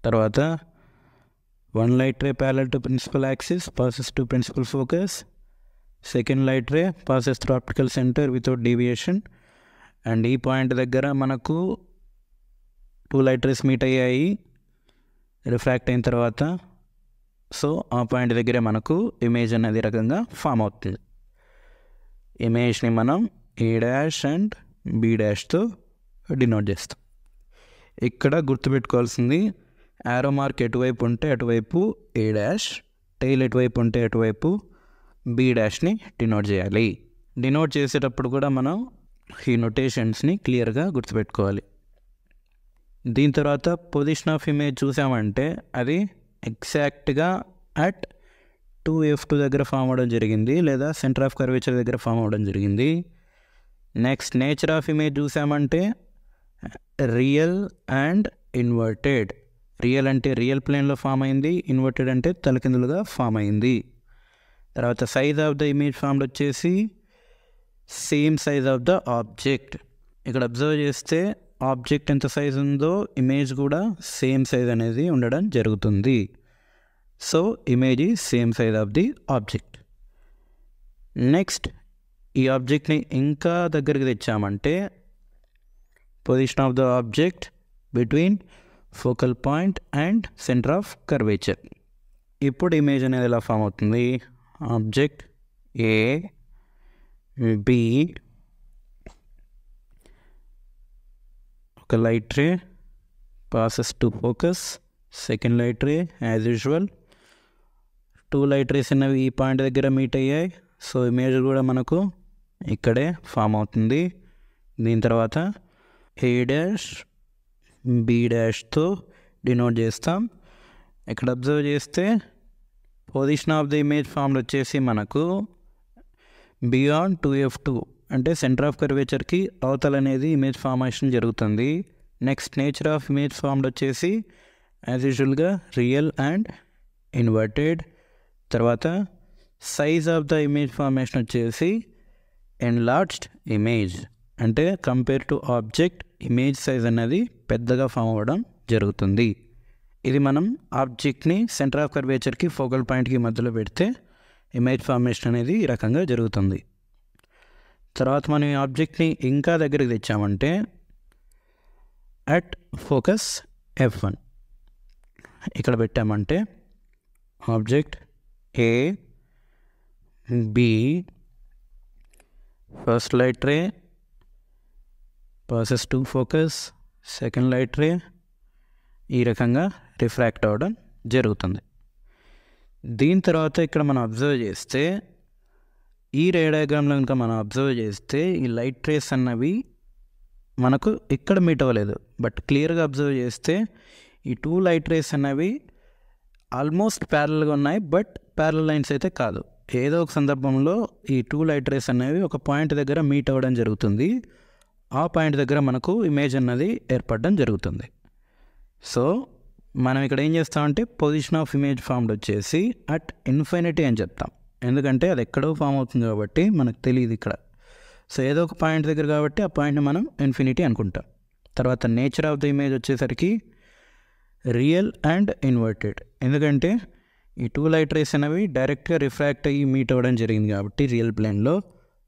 తర్వాత 1 light ray parallel to principal axis passes to principal focus. Second light ray passes through optical center without deviation. And ఈ point దగ్గర మనకు 2 light rays మీట్ అయ్యాయి refract అయిన తర్వాత. సో ఆ పాయింట్ దగ్గరే మనకు ఇమేజ్ అనేది రకంగా ఫామ్ అవుతుంది. ఇమేజ్ని మనం A డాష్ అండ్ B డాష్తో డినోట్ చేస్తాం. ఇక్కడ గుర్తుపెట్టుకోవాల్సింది, యారో మార్క్ ఎటువైపు ఉంటే అటువైపు A డాష్, టైల్ ఎటువైపు ఉంటే అటువైపు B డాష్ని డినోట్ చేయాలి. డినోట్ చేసేటప్పుడు కూడా మనం ఈ నొటేషన్స్ని క్లియర్గా గుర్తుపెట్టుకోవాలి. దీని తర్వాత పొజిషన్ ఆఫ్ ఇమేజ్ చూసామంటే అది ఎగ్జాక్ట్గా అట్ 2f2 దగ్గర ఫామ్ అవ్వడం జరిగింది, లేదా సెంటర్ ఆఫ్ కర్వేచర్ దగ్గర ఫామ్ అవ్వడం జరిగింది. నెక్స్ట్ నేచర్ ఆఫ్ ఇమేజ్ చూసామంటే రియల్ అండ్ ఇన్వర్టెడ్. రియల్ అంటే రియల్ ప్లేన్లో ఫామ్ అయింది, ఇన్వర్టెడ్ అంటే తలకిందులుగా ఫామ్ అయింది. తర్వాత size of the image formed వచ్చేసి same size of the object. ఇక్కడ అబ్జర్వ్ చేస్తే ఆబ్జెక్ట్ ఎంత సైజ్ ఉందో ఇమేజ్ కూడా సేమ్ సైజ్ అనేది ఉండడం జరుగుతుంది. So image is same size of the object. Next ఈ ఆబ్జెక్ట్ని ఇంకా దగ్గరికి తెచ్చామంటే position of the object between focal point and centre of curvature. ఇప్పుడు ఇమేజ్ అనేది ఎలా ఫామ్ అవుతుంది? ఆబ్జెక్ట్ A B ఒక light ray passes to focus. Second light ray as usual 2 light race అనేవి ఈ పాయింట్ దగ్గర మీట్ అయ్యాయి. సో ఇమేజ్ కూడా మనకు ఇక్కడే ఫామ్ అవుతుంది. దీని తర్వాత A డాష్ B డాష్తో డినోట్ చేస్తాం. ఇక్కడ అబ్జర్వ్ చేస్తే position of the image formed వచ్చేసి మనకు బియాండ్ 2f2 అంటే సెంటర్ ఆఫ్ కర్వేచర్కి అవతల అనేది ఇమేజ్ ఫార్మేషన్ జరుగుతుంది. Next nature of image formed వచ్చేసి యాజ్ యూజువల్గా రియల్ అండ్ ఇన్వర్టెడ్. తర్వాత size of the image formation వచ్చేసి ఎన్లార్జ్డ్ ఇమేజ్, అంటే compare to object image size అనేది పెద్దగా ఫామ్ అవ్వడం జరుగుతుంది. ఇది మనం ఆబ్జెక్ట్ని సెంటర్ ఆఫ్ కర్వేచర్కి ఫోకల్ పాయింట్కి మధ్యలో పెడితే ఇమేజ్ ఫార్మేషన్ అనేది ఈ రకంగా జరుగుతుంది. తర్వాత మనం ఈ ఆబ్జెక్ట్ని ఇంకా దగ్గరికి తెచ్చామంటే అట్ ఫోకస్ F1 ఇక్కడ పెట్టామంటే object A, B, first light ray passes to focus, second light ray ఈ రకంగా రిఫ్రాక్ట్ అవ్వడం జరుగుతుంది. దీని తర్వాత ఇక్కడ మనం అబ్జర్వ్ చేస్తే ఈ రే డయాగ్రామ్లో ఇంకా మనం అబ్జర్వ్ చేస్తే ఈ లైట్ రేస్ అన్నవి మనకు ఇక్కడ మీట్ అవ్వలేదు, బట్ క్లియర్గా అబ్జర్వ్ చేస్తే ఈ 2 లైట్ రేస్ అన్నవి ఆల్మోస్ట్ ప్యారల్గా ఉన్నాయి, బట్ ప్యారల్ లైన్స్ అయితే కాదు. ఏదో ఒక సందర్భంలో ఈ 2 లైట్ రేస్ అనేవి ఒక పాయింట్ దగ్గర మీట్ అవ్వడం జరుగుతుంది. ఆ పాయింట్ దగ్గర మనకు ఇమేజ్ అన్నది ఏర్పడడం జరుగుతుంది. సో మనం ఇక్కడ ఏం చేస్తామంటే పొజిషన్ ఆఫ్ ఇమేజ్ ఫార్మ్డ్ వచ్చేసి అట్ ఇన్ఫినిటీ అని చెప్తాం, ఎందుకంటే అది ఎక్కడో ఫామ్ అవుతుంది కాబట్టి మనకు తెలియదు ఇక్కడ. సో ఏదో ఒక పాయింట్ దగ్గర కాబట్టి ఆ పాయింట్ని మనం ఇన్ఫినిటీ అనుకుంటాం. తర్వాత నేచర్ ఆఫ్ ద ఇమేజ్ వచ్చేసరికి రియల్ అండ్ ఇన్వర్టెడ్, ఎందుకంటే ఈ 2 లైట్ రేస్ అనేవి డైరెక్ట్గా రిఫ్రాక్ట్ అయ్యి మీట్ అవ్వడం జరిగింది కాబట్టి రియల్ ప్లేన్లో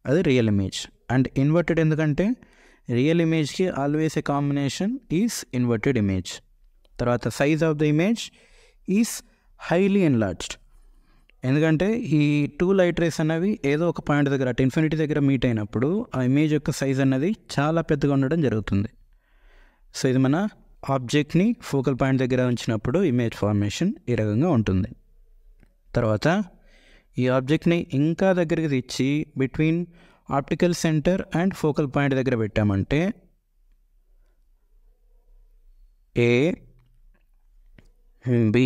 అది రియల్ ఇమేజ్. అండ్ ఇన్వర్టెడ్ ఎందుకంటే రియల్ ఇమేజ్కి always a combination is inverted image. తర్వాత size of the image is highly enlarged, ఎందుకంటే ఈ 2 లైట్ రేస్ అనేవి ఏదో ఒక పాయింట్ దగ్గర అటు ఇన్ఫినిటీ దగ్గర మీట్ అయినప్పుడు ఆ ఇమేజ్ యొక్క సైజ్ అన్నది చాలా పెద్దగా ఉండడం జరుగుతుంది. సో ఇది మన ఆబ్జెక్ట్ని ఫోకల్ పాయింట్ దగ్గర ఉంచినప్పుడు ఇమేజ్ ఫార్మేషన్ ఈ రకంగా ఉంటుంది. తర్వాత ఈ ఆబ్జెక్ట్ని ఇంకా దగ్గరికి తెచ్చి between optical centre and focal point దగ్గర పెట్టామంటే A, B,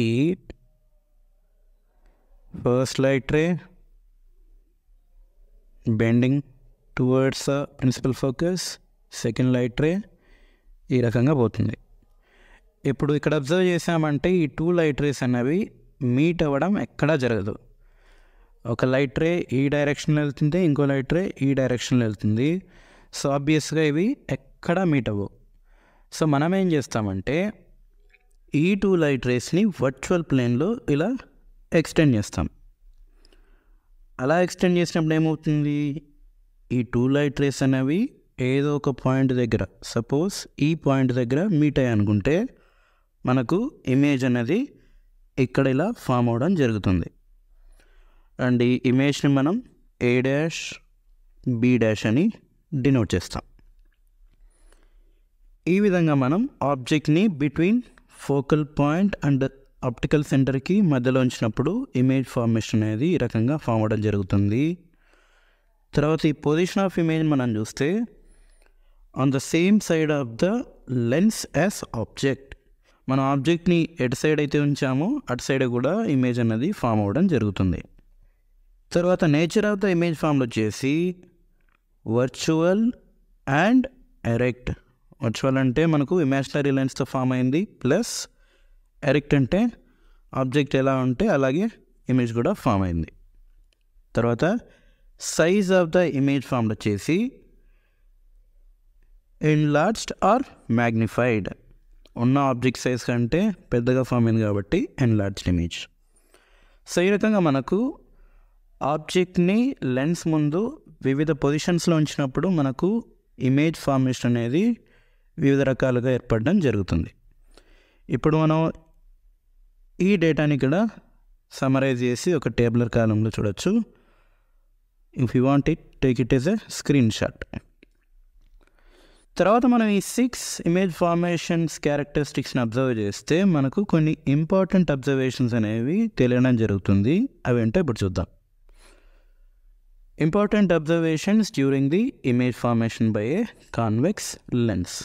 first light ray bending towards principal focus, second light ray ఈ రకంగా పోతుంది. ఇప్పుడు ఇక్కడ అబ్జర్వ్ చేసామంటే ఈ 2 లైట్ రేస్ అనేవి మీట్ అవ్వడం ఎక్కడా జరగదు. ఒక లైట్ రే ఈ డైరెక్షన్లో వెళ్తుంది, ఇంకో లైట్ రే ఈ డైరెక్షన్లో వెళ్తుంది. సో ఆబ్వియస్గా ఇవి ఎక్కడా మీట్ అవ్వవు. సో మనం ఏం చేస్తామంటే ఈ 2 లైట్ రేస్ని వర్చువల్ ప్లేన్లో ఇలా ఎక్స్టెండ్ చేస్తాం. అలా ఎక్స్టెండ్ చేసినప్పుడు ఏమవుతుంది, ఈ 2 లైట్ రేస్ అనేవి ఏదో ఒక పాయింట్ దగ్గర, సపోజ్ ఈ పాయింట్ దగ్గర మీట్ అయ్యి అనుకుంటే మనకు ఇమేజ్ అనేది ఇక్కడ ఇలా ఫామ్ అవ్వడం జరుగుతుంది. అండ్ ఈ ఇమేజ్ని మనం A', B' అని డినోట్ చేస్తాం. ఈ విధంగా మనం ఆబ్జెక్ట్ని between focal point and optical సెంటర్కి మధ్యలో ఉంచినప్పుడు ఇమేజ్ ఫార్మేషన్ అనేది ఈ రకంగా ఫామ్ అవ్వడం జరుగుతుంది. తర్వాత ఈ పొజిషన్ ఆఫ్ ఇమేజ్ మనం చూస్తే on the same side of the lens as object, మనం ఆబ్జెక్ట్ని ఎటు సైడ్ అయితే ఉంచామో అటు సైడ్ కూడా ఇమేజ్ అనేది ఫామ్ అవ్వడం జరుగుతుంది. తర్వాత నేచర్ ఆఫ్ ద ఇమేజ్ ఫామ్లో వచ్చేసి వర్చువల్ అండ్ ఎరెక్ట్. వర్చువల్ అంటే మనకు ఇమాజినరీ లెన్స్తో ఫామ్ అయింది, ప్లస్ ఎరెక్ట్ అంటే ఆబ్జెక్ట్ ఎలా ఉంటే అలాగే ఇమేజ్ కూడా ఫామ్ అయింది. తర్వాత సైజ్ ఆఫ్ ద ఇమేజ్ ఫామ్లో వచ్చేసి ఎన్లార్జ్డ్ ఆర్ మ్యాగ్నిఫైడ్, ఉన్న ఆబ్జెక్ట్ సైజ్ కంటే పెద్దగా ఫామ్ అయింది కాబట్టి ఎన్లార్జ్డ్ ఇమేజ్. సో ఈ రకంగా మనకు ఆబ్జెక్ట్ని లెన్స్ ముందు వివిధ పొజిషన్స్లో ఉంచినప్పుడు మనకు ఇమేజ్ ఫార్మేషన్ అనేది వివిధ రకాలుగా ఏర్పడడం జరుగుతుంది. ఇప్పుడు మనం ఈ డేటాని ఇక్కడ సమరైజ్ చేసి ఒక టేబులర్ కాలంలో చూడొచ్చు. If you want it take it is a screen shot. తర్వాత మనం ఈ 6 ఇమేజ్ ఫార్మేషన్స్ క్యారెక్టరిస్టిక్స్ని అబ్జర్వ్ చేస్తే మనకు కొన్ని ఇంపార్టెంట్ అబ్జర్వేషన్స్ అనేవి తెలియడం జరుగుతుంది. అవి ఏంటో ఇప్పుడు చూద్దాం. Important observations during the image formation by A convex lens.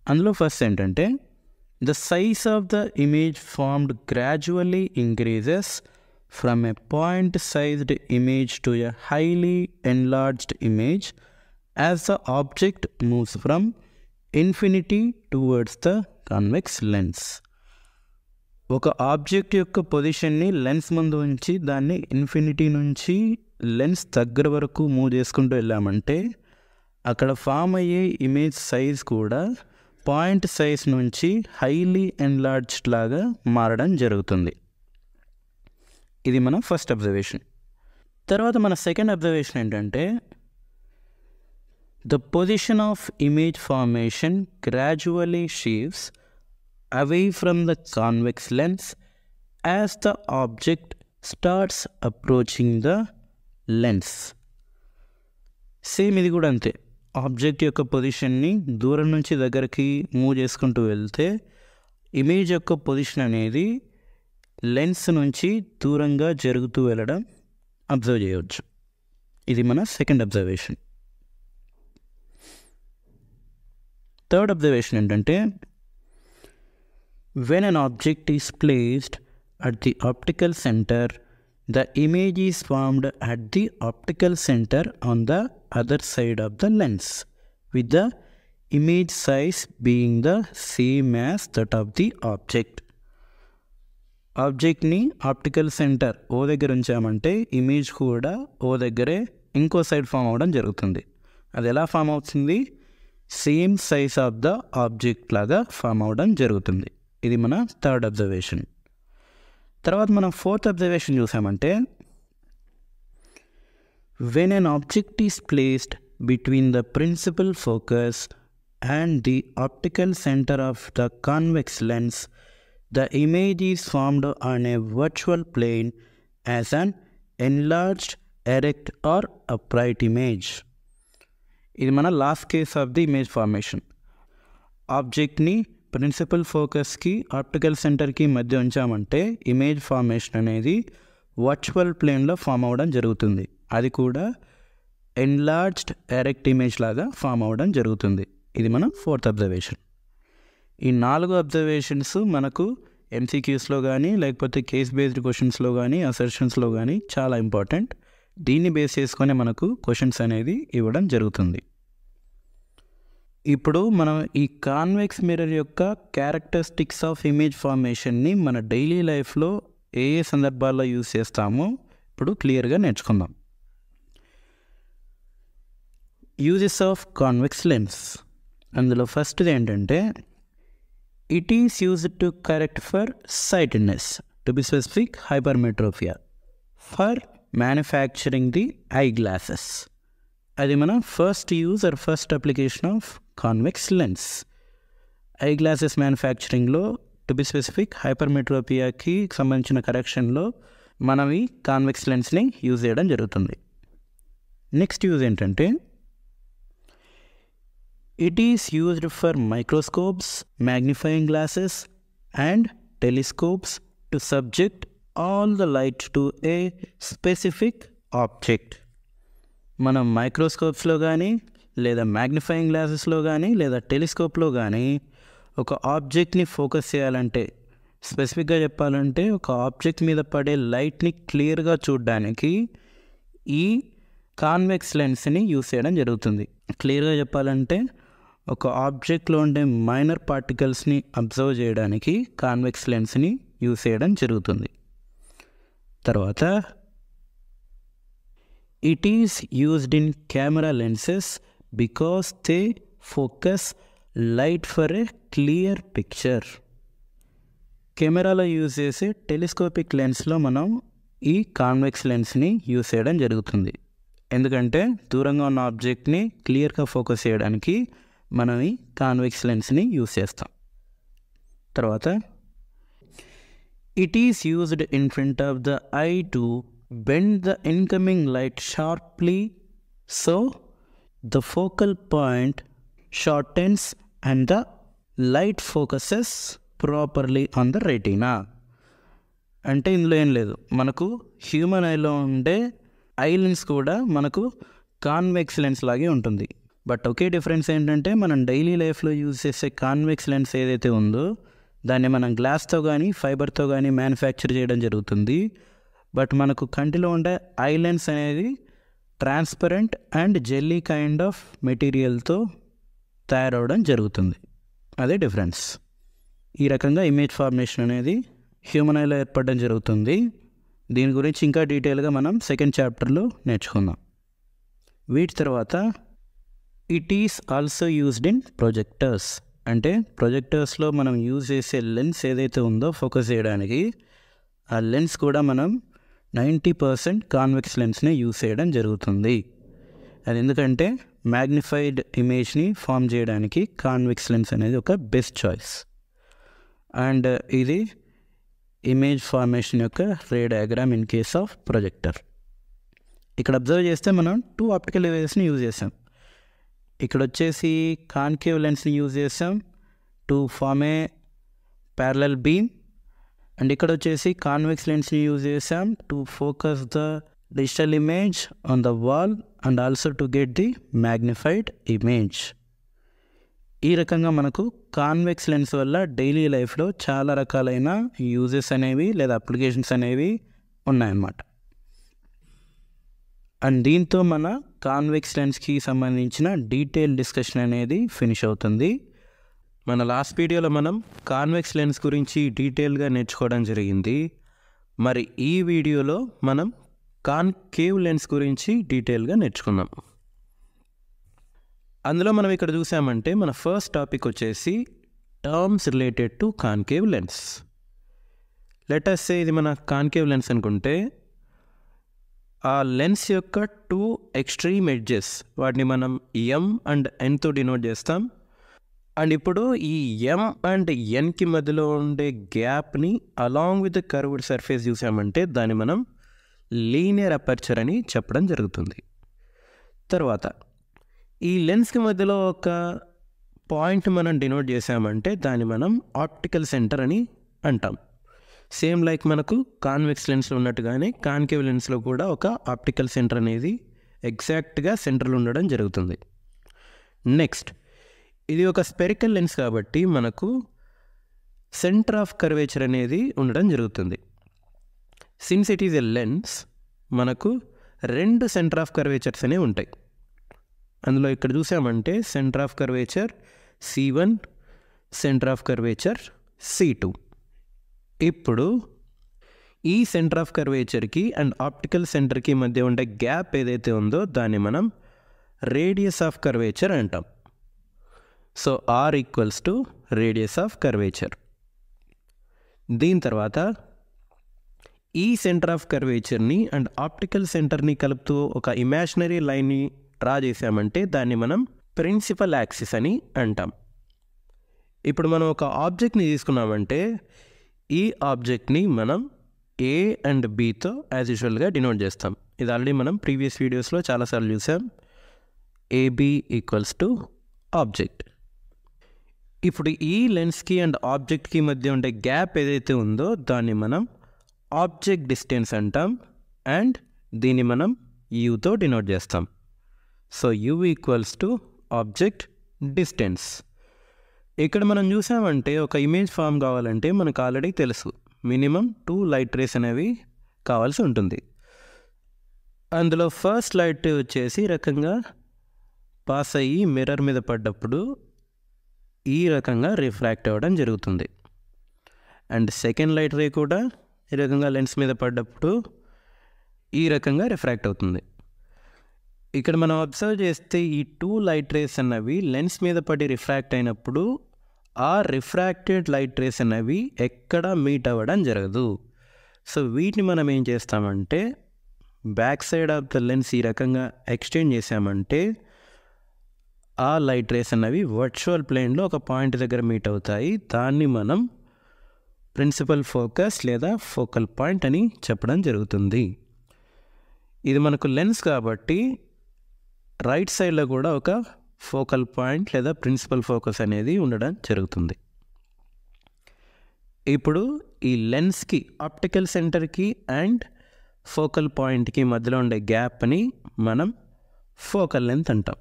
అందులో ఫస్ట్ ఏంటంటే the size of the image formed gradually increases from a point-sized image to a highly enlarged image as the object moves from infinity towards the convex lens. ఒక object యొక్క పొజిషన్ని lens ముందు ఉంచి దాన్ని infinity నుంచి lens దగ్గర వరకు move చేసుకుంటూ వెళ్ళామంటే అక్కడ ఫామ్ అయ్యే ఇమేజ్ సైజ్ కూడా పాయింట్ సైజ్ నుంచి హైలీ ఎన్లార్జ్డ్ లాగా మారడం జరుగుతుంది. ఇది మన ఫస్ట్ అబ్జర్వేషన్. తర్వాత మన సెకండ్ అబ్జర్వేషన్ ఏంటంటే the position of image formation gradually shifts away from the convex lens as the object starts approaching the lens. Same ఇది కూడా అంతే. ఆబ్జెక్ట్ యొక్క పొజిషన్ని దూరం నుంచి దగ్గరికి మూవ్ చేసుకుంటూ వెళ్తే ఇమేజ్ యొక్క పొజిషన్ అనేది లెన్స్ నుంచి దూరంగా జరుగుతూ వెళ్ళడం అబ్జర్వ్ చేయవచ్చు. ఇది మన సెకండ్ అబ్జర్వేషన్. థర్డ్ అబ్జర్వేషన్ ఏంటంటే when an object is placed at the optical center, the image is formed at the optical center on the other side of the lens, with the image size being the same as that of the object. ఆబ్జెక్ట్ని optical centre O దగ్గర ఉంచామంటే image కూడా ఓ దగ్గరే ఇంకో side form అవ్వడం జరుగుతుంది. అది ఎలా ఫామ్ అవుతుంది? Same size of the object లాగా ఫామ్ అవ్వడం జరుగుతుంది. ఇది మన థర్డ్ అబ్జర్వేషన్. తర్వాత మనం ఫోర్త్ అబ్జర్వేషన్ చూసామంటే when an object is placed between the principal focus and the optical center of the convex lens, the image is formed on a virtual plane as an enlarged, erect or upright image. ఇది మన last case of the image formation. ఆబ్జెక్ట్ని principal ఫోకస్కి optical సెంటర్కి మధ్య ఉంచామంటే image formation అనేది virtual ప్లేన్లో form అవ్వడం జరుగుతుంది. అది కూడా ఎన్లార్జ్డ్ ఎరెక్ట్ ఇమేజ్ లాగా ఫామ్ అవ్వడం జరుగుతుంది. ఇది మన ఫోర్త్ అబ్జర్వేషన్. ఈ 4 అబ్జర్వేషన్స్ మనకు ఎంసీక్యూస్లో కానీ లేకపోతే కేస్ బేస్డ్ క్వశ్చన్స్లో కానీ అసర్షన్స్లో కానీ చాలా ఇంపార్టెంట్. దీన్ని బేస్ చేసుకొని మనకు క్వశ్చన్స్ అనేది ఇవ్వడం జరుగుతుంది. ఇప్పుడు మనం ఈ కాన్వెక్స్ మిర్రర్ యొక్క క్యారెక్టరిస్టిక్స్ ఆఫ్ ఇమేజ్ ఫార్మేషన్ని మన డైలీ లైఫ్లో ఏ ఏ సందర్భాల్లో యూజ్ చేస్తామో ఇప్పుడు క్లియర్గా నేర్చుకుందాం. Uses of convex lens. అందులో ఫస్ట్ది ఏంటంటే it is used to correct far sightedness, to be specific hypermetropia, for manufacturing the eye glasses. అది మన first use or first application of convex lens. Eye glasses మ్యానుఫ్యాక్చరింగ్లో టు బి స్పెసిఫిక్ హైపర్మెట్రోపియాకి సంబంధించిన కరెక్షన్లో మనం ఈ కాన్వెక్స్ లెన్స్ని యూజ్ చేయడం జరుగుతుంది. నెక్స్ట్ యూజ్ ఏంటంటే it is used for microscopes, magnifying glasses and telescopes to subject all the light to A specific object. మనం మైక్రోస్కోప్స్లో కానీ లేదా మ్యాగ్నిఫైయింగ్ గ్లాసెస్లో కానీ లేదా టెలిస్కోప్లో కానీ ఒక ఆబ్జెక్ట్ని ఫోకస్ చేయాలంటే, స్పెసిఫిక్గా చెప్పాలంటే ఒక ఆబ్జెక్ట్ మీద పడే లైట్ని క్లియర్గా చూడడానికి ఈ కాన్వెక్స్ లెన్స్ని యూస్ చేయడం జరుగుతుంది. క్లియర్గా చెప్పాలంటే ఒక ఆబ్జెక్ట్లో ఉండే మైనర్ పార్టికల్స్ని అబ్జర్వ్ చేయడానికి కాన్వెక్స్ లెన్స్ని యూస్ చేయడం జరుగుతుంది. తర్వాత it is used in camera lenses because they focus light for a clear picture. కెమెరాలో యూజ్ చేసే టెలిస్కోపిక్ లెన్స్లో మనం ఈ కాన్వెక్స్ లెన్స్ని యూజ్ చేయడం జరుగుతుంది. ఎందుకంటే దూరంగా ఉన్న ఆబ్జెక్ట్ని క్లియర్గా ఫోకస్ చేయడానికి మనం ఈ కాన్వెక్స్ లెన్స్ని యూజ్ చేస్తాం. తర్వాత it is used in front of the I to bend the incoming light sharply so the focal point shortens and the light focuses properly on the retina. అంటే ఇందులో ఏం లేదు, మనకు హ్యూమన్ ఐలో ఉండే ఐ లెన్స్ కూడా మనకు కాన్వెక్స్ లెన్స్ లాగే ఉంటుంది. బట్ ఒకే డిఫరెన్స్ ఏంటంటే మనం డైలీ లైఫ్లో యూజ్ చేసే కాన్వెక్స్ లెన్స్ ఏదైతే ఉందో దాన్ని మనం గ్లాస్తో కానీ ఫైబర్తో కానీ మ్యానుఫ్యాక్చర్ చేయడం జరుగుతుంది. బట్ మనకు కంటిలో ఉండే ఐ లెన్స్ అనేది transparent and jelly kind of మెటీరియల్తో తయారవడం జరుగుతుంది. అదే డిఫరెన్స్. ఈ రకంగా ఇమేజ్ ఫార్మేషన్ అనేది హ్యూమన్ ఐలో ఏర్పడడం జరుగుతుంది. దీని గురించి ఇంకా డీటెయిల్గా మనం సెకండ్ చాప్టర్లో నేర్చుకుందాం. వీటి తర్వాత it is also used in projectors. అంటే ప్రొజెక్టర్స్లో మనం యూజ్ చేసే లెన్స్ ఏదైతే ఉందో ఫోకస్ చేయడానికి, ఆ లెన్స్ కూడా మనం 90% కాన్వెక్స్ లెన్స్ని యూజ్ చేయడం జరుగుతుంది. అది ఎందుకంటే మ్యాగ్నిఫైడ్ ఇమేజ్ని ఫామ్ చేయడానికి కాన్వెక్స్ లెన్స్ అనేది ఒక బెస్ట్ చాయిస్. అండ్ ఇది ఇమేజ్ ఫార్మేషన్ యొక్క ray diagram in case of projector. ఇక్కడ అబ్జర్వ్ చేస్తే మనం 2 ఆప్టికల్ డివైజెస్ని యూజ్ చేసాం. ఇక్కడ వచ్చేసి కాన్కేవ్ లెన్స్ని యూజ్ చేసాం to form a parallel beam. And ఇక్కడ వచ్చేసి కాన్వెక్స్ లెన్స్ని యూజ్ చేసాం to focus the digital image on the wall and also to get the magnified image. ఈ రకంగా మనకు కాన్వెక్స్ లెన్స్ వల్ల డైలీ లైఫ్లో చాలా రకాలైన యూజెస్ అనేవి లేదా అప్లికేషన్స్ అనేవి ఉన్నాయన్నమాట. అండ్ దీంతో మన కాన్వెక్స్ లెన్స్కి సంబంధించిన డీటెయిల్ డిస్కషన్ అనేది ఫినిష్ అవుతుంది. మన లాస్ట్ వీడియోలో మనం కాన్వెక్స్ లెన్స్ గురించి డీటెయిల్గా నేర్చుకోవడం జరిగింది. మరి ఈ వీడియోలో మనం కాన్కేవ్ లెన్స్ గురించి డీటెయిల్గా నేర్చుకుందాం. అందులో మనం ఇక్కడ చూసామంటే మన ఫస్ట్ టాపిక్ వచ్చేసి terms related to concave lens. Let us say ఇది మన కాన్కేవ్ లెన్స్ అనుకుంటే, ఆ లెన్స్ యొక్క 2 ఎక్స్ట్రీమ్ ఎడ్జెస్ వాటిని మనం ఎం అండ్ ఎన్తో డినోట్ చేస్తాం. అండ్ ఇప్పుడు ఈ ఎం అండ్ ఎన్కి మధ్యలో ఉండే గ్యాప్ని అలాంగ్ విత్ కర్వ్డ్ సర్ఫేస్ చూసామంటే దాన్ని మనం లీనియర్ అపర్చర్ అని చెప్పడం జరుగుతుంది. తర్వాత ఈ లెన్స్కి మధ్యలో ఒక పాయింట్ మనం డినోట్ చేసామంటే దాన్ని మనం ఆప్టికల్ సెంటర్ అని అంటాం. సేమ్ లైక్ మనకు కాన్వెక్స్ లెన్స్లో ఉన్నట్టుగానే కాన్కేవ్ లెన్స్లో కూడా ఒక ఆప్టికల్ సెంటర్ అనేది ఎగ్జాక్ట్గా సెంటర్లో ఉండడం జరుగుతుంది. నెక్స్ట్, ఇది ఒక స్పెరికల్ లెన్స్ కాబట్టి మనకు సెంటర్ ఆఫ్ కర్వేచర్ అనేది ఉండడం జరుగుతుంది. Since it is a lens, మనకు 2 సెంటర్ ఆఫ్ కర్వేచర్స్ అనేవి ఉంటాయి. అందులో ఇక్కడ చూసామంటే centre of curvature C1, centre of curvature C2. ఇప్పుడు ఈ సెంటర్ ఆఫ్ కర్వేచర్కి అండ్ ఆప్టికల్ సెంటర్కి మధ్య ఉండే గ్యాప్ ఏదైతే ఉందో దాన్ని మనం రేడియస్ ఆఫ్ కర్వేచర్ అంటాం. So R equals to radius of curvature. దీని తర్వాత ఈ సెంటర్ ఆఫ్ కర్వేచర్ని అండ్ ఆప్టికల్ సెంటర్ని కలుపుతూ ఒక ఇమాజినరీ లైన్ని డ్రా చేసామంటే దాన్ని మనం ప్రిన్సిపల్ యాక్సిస్ అని అంటాం. ఇప్పుడు మనం ఒక ఆబ్జెక్ట్ని తీసుకున్నామంటే ఈ ఆబ్జెక్ట్ని మనం ఏ అండ్ బితో యాజ్ యూజువల్గా డినోట్ చేస్తాం. ఇది ఆల్రెడీ మనం ప్రీవియస్ వీడియోస్లో చాలాసార్లు చూసాం. AB equals to object. ఇప్పుడు ఈ లెన్స్కి అండ్ ఆబ్జెక్ట్కి మధ్య ఉండే గ్యాప్ ఏదైతే ఉందో దాన్ని మనం ఆబ్జెక్ట్ డిస్టెన్స్ అంటాం. అండ్ దీన్ని మనం యూతో డినోట్ చేస్తాం. So you equals to object distance. ఇక్కడ మనం చూసామంటే ఒక ఇమేజ్ ఫామ్ కావాలంటే మనకు ఆల్రెడీ తెలుసు మినిమం 2 లైట్ రేస్ అనేవి కావాల్సి ఉంటుంది. అందులో ఫస్ట్ లైట్ వచ్చేసి రకంగా పాస్ అయ్యి మిర్రర్ మీద పడ్డప్పుడు ఈ రకంగా రిఫ్రాక్ట్ అవ్వడం జరుగుతుంది. అండ్ సెకండ్ లైట్ రే కూడా ఈ రకంగా లెన్స్ మీద పడ్డప్పుడు ఈ రకంగా రిఫ్రాక్ట్ అవుతుంది. ఇక్కడ మనం అబ్జర్వ్ చేస్తే ఈ 2 లైట్ రేస్ అన్నవి లెన్స్ మీద పడి రిఫ్రాక్ట్ అయినప్పుడు ఆ రిఫ్రాక్టెడ్ లైట్ రేస్ అనేవి ఎక్కడ మీట్ అవ్వడం జరగదు. సో వీటిని మనం ఏం చేస్తామంటే back side of the lens ఈ రకంగా ఎక్స్టెండ్ చేసామంటే ఆ లైట్ రేస్ అనేవి వర్చువల్ ప్లేన్లో ఒక పాయింట్ దగ్గర మీట్ అవుతాయి. దాన్ని మనం ప్రిన్సిపల్ ఫోకస్ లేదా ఫోకల్ పాయింట్ అని చెప్పడం జరుగుతుంది. ఇది మనకు లెన్స్ కాబట్టి రైట్ సైడ్లో కూడా ఒక ఫోకల్ పాయింట్ లేదా ప్రిన్సిపల్ ఫోకస్ అనేది ఉండడం జరుగుతుంది. ఇప్పుడు ఈ లెన్స్కి ఆప్టికల్ సెంటర్కి అండ్ ఫోకల్ పాయింట్కి మధ్యలో ఉండే గ్యాప్ని మనం ఫోకల్ లెంత్ అంటాం.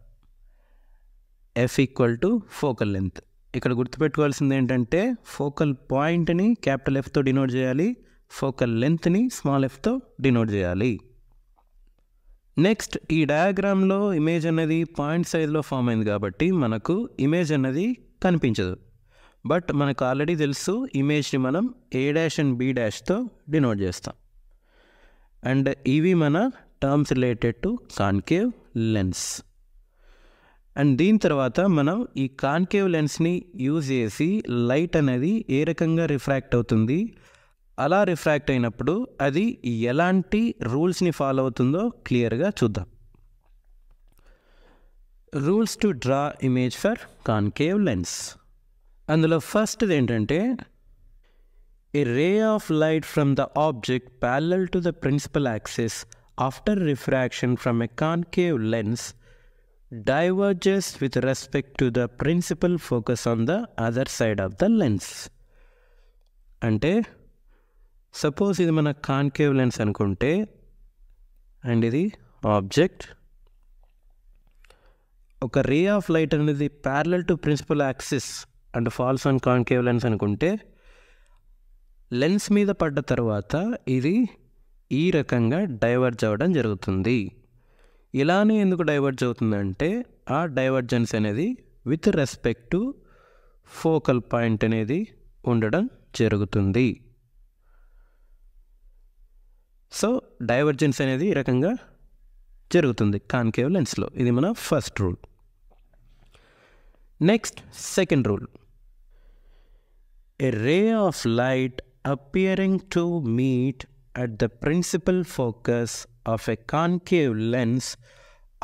F equal to focal length. ఇక్కడ గుర్తుపెట్టుకోవాల్సింది ఏంటంటే ఫోకల్ పాయింట్ని క్యాపిటల్ ఎఫ్తో డినోట్ చేయాలి, ఫోకల్ లెంత్ని స్మాల్ ఎఫ్తో డినోట్ చేయాలి. నెక్స్ట్ ఈ డయాగ్రామ్లో ఇమేజ్ అనేది పాయింట్ సైజ్లో ఫామ్ అయింది కాబట్టి మనకు ఇమేజ్ అనేది కనిపించదు. బట్ మనకు ఆల్రెడీ తెలుసు ఇమేజ్ని మనం A' అండ్ B' డినోట్ చేస్తాం. అండ్ ఇవి మన terms related to concave lens. And దీని తర్వాత మనం ఈ కాన్కేవ్ లెన్స్ని యూజ్ చేసి లైట్ అనేది ఏ రకంగా రిఫ్రాక్ట్ అవుతుంది, అలా రిఫ్రాక్ట్ అయినప్పుడు అది ఎలాంటి రూల్స్ని ఫాలో అవుతుందో క్లియర్గా చూద్దాం. Rules to draw image for concave lens. అందులో ఫస్ట్ది ఏంటంటే a ray of light from the object parallel to the principal axis after refraction from a concave lens diverges with respect to the principal focus on the other side of the lens. అంటే suppose ఇది మన concave lens అనుకుంటే and ఇది object, ఒక ray of light అనేది parallel to principal axis and falls on concave lens అనుకుంటే lens మీద పడ్డ తర్వాత ఇది ఈ రకంగా డైవర్జ్ అవ్వడం జరుగుతుంది. ఇలానే ఎందుకు డైవర్జ్ అవుతుందంటే ఆ డైవర్జెన్స్ అనేది with respect to focal point అనేది ఉండడం జరుగుతుంది. సో డైవర్జెన్స్ అనేది ఈ రకంగా జరుగుతుంది కాన్కేవ్ లెన్స్లో. ఇది మన first rule. Next second rule. A ray of light appearing to meet at the principal focus of a concave lens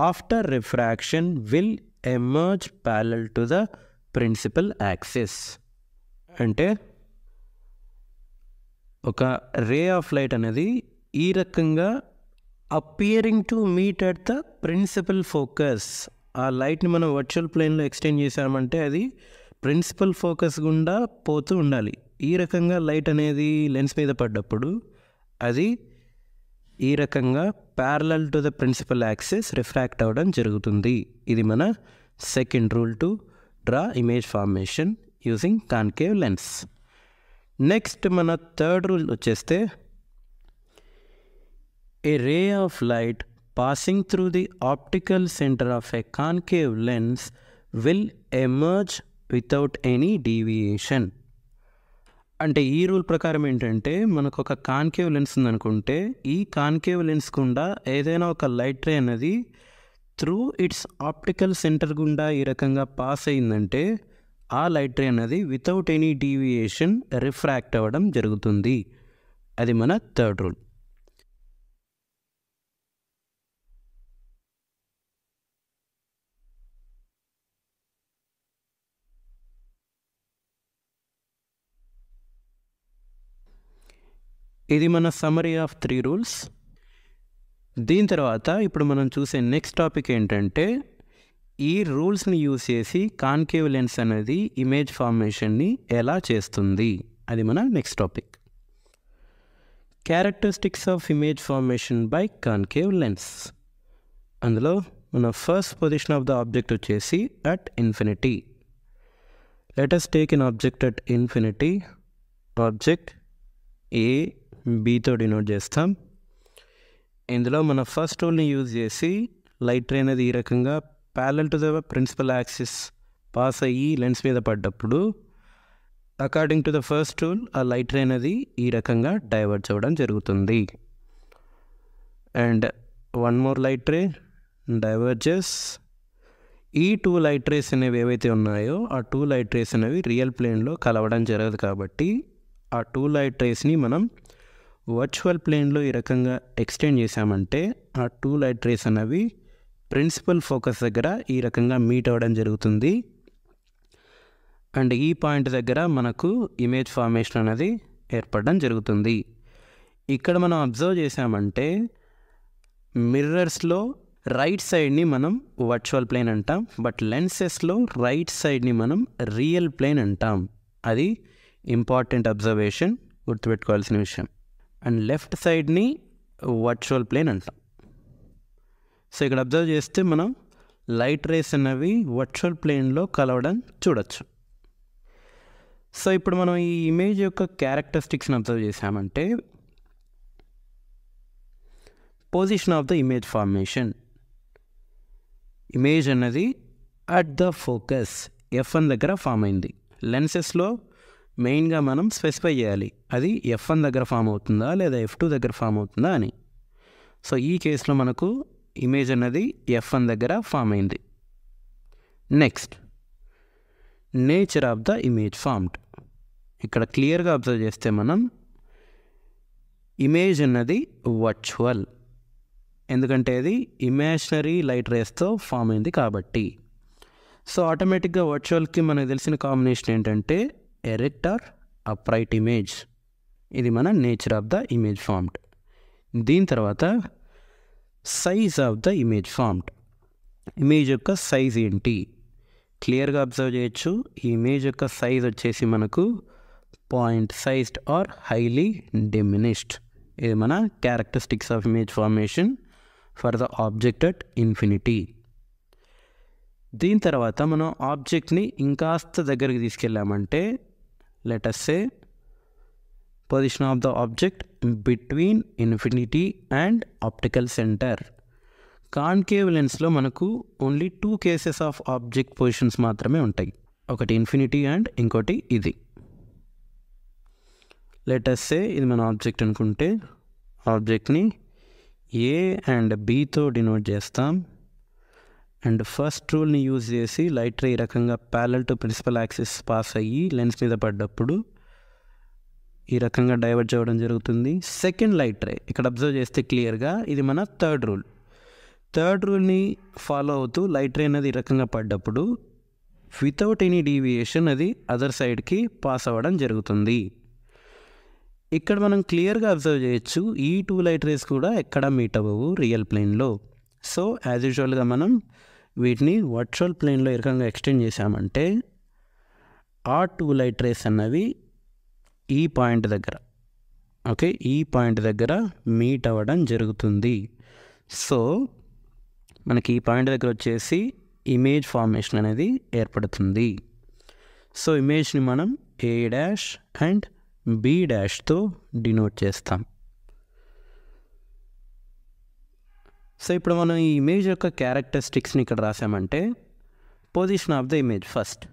after refraction will emerge parallel to the principal axis. అంటే ఒక ray of light అనేది ఈ రకంగా appearing to meet at the principal focus, ఆ లైట్ని మనం virtual ప్లేన్లో extend చేసామంటే అది ప్రిన్సిపల్ ఫోకస్ గుండా పోతూ ఉండాలి. ఈ రకంగా లైట్ అనేది లెన్స్ మీద పడ్డప్పుడు అది ఈ రకంగా parallel to the principal axis refract అవ్వడం జరుగుతుంది. ఇది మన second rule to draw image formation using concave lens. Next మన థర్డ్ రూల్ వచ్చేస్తే a ray of light passing through the optical centre of a concave lens will emerge without any deviation. అంటే ఈ rule ప్రకారం ఏంటంటే మనకు ఒక concave lens ఉందనుకుంటే ఈ concave lens గుండా ఏదైనా ఒక లైట్ రే అనేది త్రూ ఇట్స్ ఆప్టికల్ సెంటర్ గుండా ఈ రకంగా పాస్ అయిందంటే ఆ లైట్ రే అనేది వితౌట్ ఎనీ డీవియేషన్ రిఫ్రాక్ట్ అవ్వడం జరుగుతుంది. అది మన థర్డ్ రూల్. ఇది మన సమ్మరీ ఆఫ్ 3 రూల్స్. దీని తర్వాత ఇప్పుడు మనం చూసే నెక్స్ట్ టాపిక్ ఏంటంటే ఈ రూల్స్ని యూజ్ చేసి కాన్కేవ్ లెన్స్ అనేది ఇమేజ్ ఫార్మేషన్ని ఎలా చేస్తుంది. అది మన next topic. Characteristics of image formation by concave lens. అందులో మన first position of the object వచ్చేసి at infinity. Let us take an object at infinity. Object A బీతో డినోట్ చేస్తాం. ఇందులో మన ఫస్ట్ రూల్ని యూజ్ చేసి లైట్ రే అనేది ఈ రకంగా parallel to the principal axis pass అయ్యి లెన్స్ మీద పడ్డప్పుడు according to the first rule ఆ లైట్ రే అనేది ఈ రకంగా డైవర్జ్ అవ్వడం జరుగుతుంది. And one more light ray diverges. ఈ 2 లైట్ రేస్ అనేవి ఏవైతే ఉన్నాయో ఆ 2 లైట్ రేస్ అనేవి రియల్ ప్లేన్లో కలవడం జరగదు కాబట్టి ఆ 2 లైట్ రేస్ని మనం వర్చువల్ ప్లేన్లో ఈ రకంగా ఎక్స్టెండ్ చేసామంటే ఆ 2 లైట్ రేస్ అనేవి ప్రిన్సిపల్ ఫోకస్ దగ్గర ఈ రకంగా మీట్ అవ్వడం జరుగుతుంది. అండ్ ఈ పాయింట్ దగ్గర మనకు ఇమేజ్ ఫార్మేషన్ అనేది ఏర్పడడం జరుగుతుంది. ఇక్కడ మనం అబ్జర్వ్ చేసామంటే మిర్రర్స్లో రైట్ సైడ్ని మనం వర్చువల్ ప్లేన్ అంటాం, బట్ లెన్సెస్లో రైట్ సైడ్ని మనం రియల్ ప్లేన్ అంటాం. అది ఇంపార్టెంట్ అబ్జర్వేషన్, గుర్తుపెట్టుకోవాల్సిన విషయం. అండ్ లెఫ్ట్ సైడ్ని వర్చువల్ ప్లేన్ అంటాం. సో ఇక్కడ అబ్జర్వ్ చేస్తే మనం లైట్ రేస్ అనేవి వర్చువల్ ప్లేన్లో కలవడం చూడొచ్చు. సో ఇప్పుడు మనం ఈ ఇమేజ్ యొక్క క్యారెక్టరిస్టిక్స్ని అబ్జర్వ్ చేసామంటే position of the image formation. Image అన్నది అట్ ద ఫోకస్ F1 దగ్గర ఫామ్ అయింది. లెన్సెస్లో మెయిన్గా మనం స్పెసిఫై చేయాలి అది F1 దగ్గర ఫామ్ అవుతుందా లేదా F2 దగ్గర ఫామ్ అవుతుందా అని. సో ఈ కేసులో మనకు ఇమేజ్ అన్నది F1 దగ్గర ఫామ్ అయింది. Next nature of the image formed. ఇక్కడ క్లియర్గా అబ్జర్వ్ చేస్తే మనం ఇమేజ్ అన్నది వర్చువల్, ఎందుకంటే అది ఇమాజినరీ లైట్ రేస్తో ఫామ్ అయింది కాబట్టి. సో ఆటోమేటిక్గా వర్చువల్కి మనకు తెలిసిన కాంబినేషన్ ఏంటంటే ఎరెక్ట్ ఆర్ అప్రైట్ ఇమేజ్. ఇది మన nature of the image formed. దీని తర్వాత size of the image formed. Image యొక్క సైజ్ ఏంటి క్లియర్గా అబ్జర్వ్ చేయొచ్చు. ఈ ఇమేజ్ యొక్క సైజ్ వచ్చేసి మనకు point sized or highly diminished. ఇది మన characteristics of image formation for the object at infinity. దీని తర్వాత మనం ఆబ్జెక్ట్ని ఇంకాస్త దగ్గరికి తీసుకెళ్ళామంటే let us say position of the object between infinity and optical centre. Concave లెన్స్లో మనకు only 2 cases of object positions మాత్రమే ఉంటాయి, ఒకటి ఇన్ఫినిటీ అండ్ ఇంకోటి ఇది. లెట్ us say ఇది మన ఆబ్జెక్ట్ అనుకుంటే ఆబ్జెక్ట్ని ఏ అండ్ బితో డినోట్ చేస్తాం. అండ్ ఫస్ట్ రూల్ని యూజ్ చేసి లైట్ రే ఈ రకంగా parallel to principal axis pass అయ్యి లెన్స్ మీద పడ్డప్పుడు ఈ రకంగా డైవర్జ్ అవ్వడం జరుగుతుంది. సెకండ్ లైట్ రే ఇక్కడ అబ్జర్వ్ చేస్తే క్లియర్గా ఇది మన థర్డ్ రూల్. థర్డ్ రూల్ని ఫాలో అవుతూ లైట్ రే అనేది ఈ రకంగా పడ్డప్పుడు వితౌట్ ఎనీ డీవియేషన్ అది అదర్ సైడ్కి పాస్ అవ్వడం జరుగుతుంది. ఇక్కడ మనం క్లియర్గా అబ్జర్వ్ చేయొచ్చు ఈ 2 లైట్ రేస్ కూడా ఎక్కడ మీట్ అవ్వవు రియల్ ప్లేన్లో. సో యాజ్ యూజువల్గా మనం వీటిని వర్చువల్ ప్లేన్లో ఏ రకంగా ఎక్స్టెండ్ చేసామంటే ఆ 2 లైట్ రేస్ అన్నవి ఈ పాయింట్ దగ్గర ఈ పాయింట్ దగ్గర మీట్ అవ్వడం జరుగుతుంది. సో మనకి ఈ పాయింట్ దగ్గర వచ్చేసి ఇమేజ్ ఫార్మేషన్ అనేది ఏర్పడుతుంది. సో ఇమేజ్ని మనం A డాష్ అండ్ B డాష్తో డినోట్ చేస్తాం. సో ఇప్పుడు మనం ఈ ఇమేజ్ యొక్క క్యారెక్టరిస్టిక్స్ని ఇక్కడ రాసామంటే position of the image. First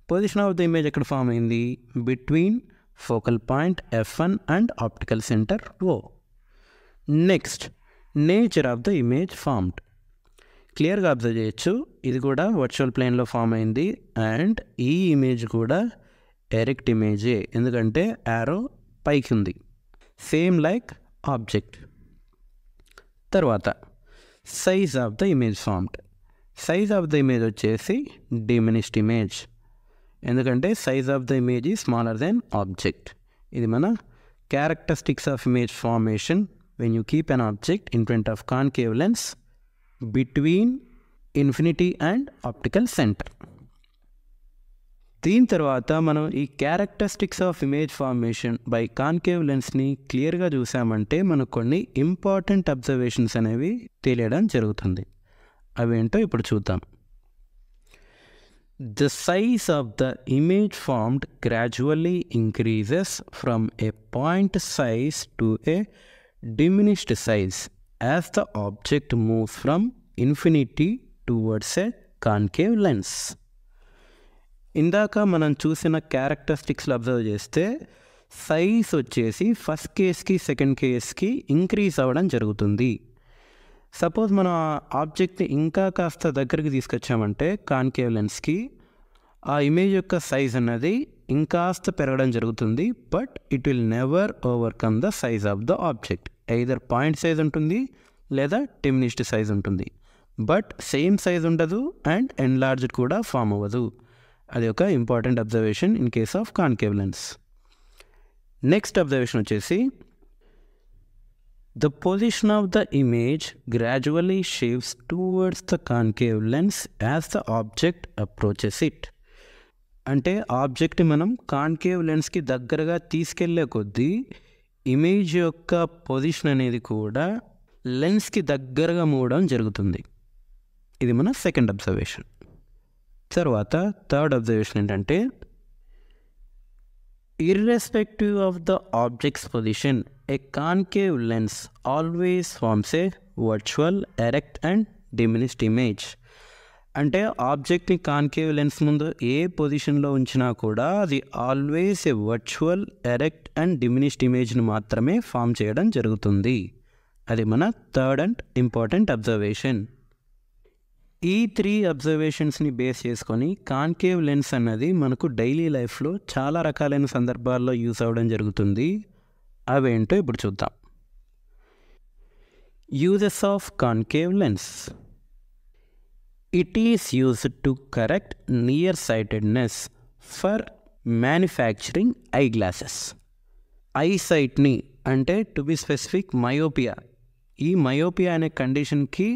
position of the image ఎక్కడ ఫామ్ అయింది between focal point F1 and optical centre O. Next nature of the image formed. క్లియర్గా అబ్జర్వ్ చేయొచ్చు ఇది కూడా వర్చువల్ ప్లేన్లో ఫామ్ అయింది అండ్ ఈ ఇమేజ్ కూడా ఎరెక్ట్ ఇమేజే, ఎందుకంటే యారో పైకి ఉంది సేమ్ లైక్ ఆబ్జెక్ట్. తర్వాత size of the image formed. Size of the image వచ్చేసి డిమినిష్డ్ ఇమేజ్, ఎందుకంటే size of the image is smaller than object. ఇది మన characteristics of image formation when you keep an object in front of concave lens between infinity and optical centre. దీని తర్వాత మనం ఈ characteristics of image formation by concave లెన్స్ని క్లియర్గా చూసామంటే మనకు కొన్ని ఇంపార్టెంట్ అబ్జర్వేషన్స్ అనేవి తెలియడం జరుగుతుంది. అవేంటో ఇప్పుడు చూద్దాం. The size of the image formed gradually increases from a point size to a diminished size as the object moves from infinity towards a concave lens. ఇందాక మనం చూసిన క్యారెక్టరిస్టిక్స్లో అబ్జర్వ్ చేస్తే సైజ్ వచ్చేసి ఫస్ట్ కేస్కి సెకండ్ కేస్కి ఇంక్రీజ్ అవ్వడం జరుగుతుంది. సపోజ్ మనం ఆ ఆబ్జెక్ట్ని ఇంకా కాస్త దగ్గరికి తీసుకొచ్చామంటే కాన్కేవ్ లెన్స్కి ఆ ఇమేజ్ యొక్క సైజ్ అన్నది ఇంకాస్త పెరగడం జరుగుతుంది. But it will never overcome the size of the object. Either point size ఉంటుంది లేదా డిమినిష్డ్ సైజ్ ఉంటుంది, బట్ సేమ్ సైజ్ ఉండదు అండ్ ఎన్లార్జ్డ్ కూడా ఫామ్ అవ్వదు. అది ఒక important observation in case of concave lens. Next observation వచ్చేసి the position of the image gradually shifts towards the concave lens as the object approaches it. అంటే object మనం concave లెన్స్కి దగ్గరగా తీసుకెళ్లే కొద్దీ ఇమేజ్ యొక్క పొజిషన్ అనేది కూడా లెన్స్కి దగ్గరగా మూవడం జరుగుతుంది. ఇది మన సెకండ్ అబ్జర్వేషన్. తర్వాత థర్డ్ అబ్జర్వేషన్ ఏంటంటే Irrespective of the object's position, a concave lens always forms a virtual, erect and diminished image. అంటే ఆబ్జెక్ట్ని కాన్కేవ్ లెన్స్ ముందు ఏ పొజిషన్లో ఉంచినా కూడా అది always a virtual, erect and diminished ఇమేజ్ని మాత్రమే ఫామ్ చేయడం జరుగుతుంది. అది మన థర్డ్ అండ్ ఇంపార్టెంట్ అబ్జర్వేషన్. ఈ 3 అబ్జర్వేషన్స్ని బేస్ చేసుకొని కాన్కేవ్ లెన్స్ అన్నది మనకు డైలీ లైఫ్లో చాలా రకాలైన సందర్భాల్లో యూస్ అవ్వడం జరుగుతుంది. అవేంటో ఇప్పుడు చూద్దాం. Uses of concave lens. It is used to correct nearsightedness for manufacturing eyeglasses. ఐసైట్ని అంటే టు బి స్పెసిఫిక్ మయోపియా, ఈ మయోపియా అనే కండిషన్కి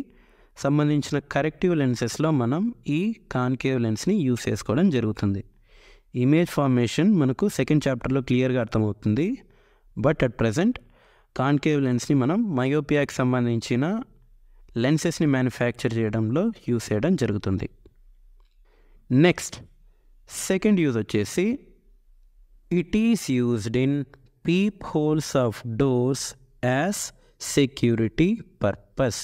సంబంధించిన కరెక్టివ్ లెన్సెస్లో మనం ఈ కాన్కేవ్ లెన్స్ని యూస్ చేసుకోవడం జరుగుతుంది. ఇమేజ్ ఫార్మేషన్ మనకు సెకండ్ చాప్టర్లో క్లియర్గా అర్థమవుతుంది. బట్ అట్ ప్రజెంట్ కాన్కేవ్ లెన్స్ని మనం మయోపియాకి సంబంధించిన లెన్సెస్ని మ్యానుఫ్యాక్చర్ చేయడంలో యూస్ చేయడం జరుగుతుంది. నెక్స్ట్ సెకండ్ యూజ్ వచ్చేసి it is used in peep holes of doors as security purpose.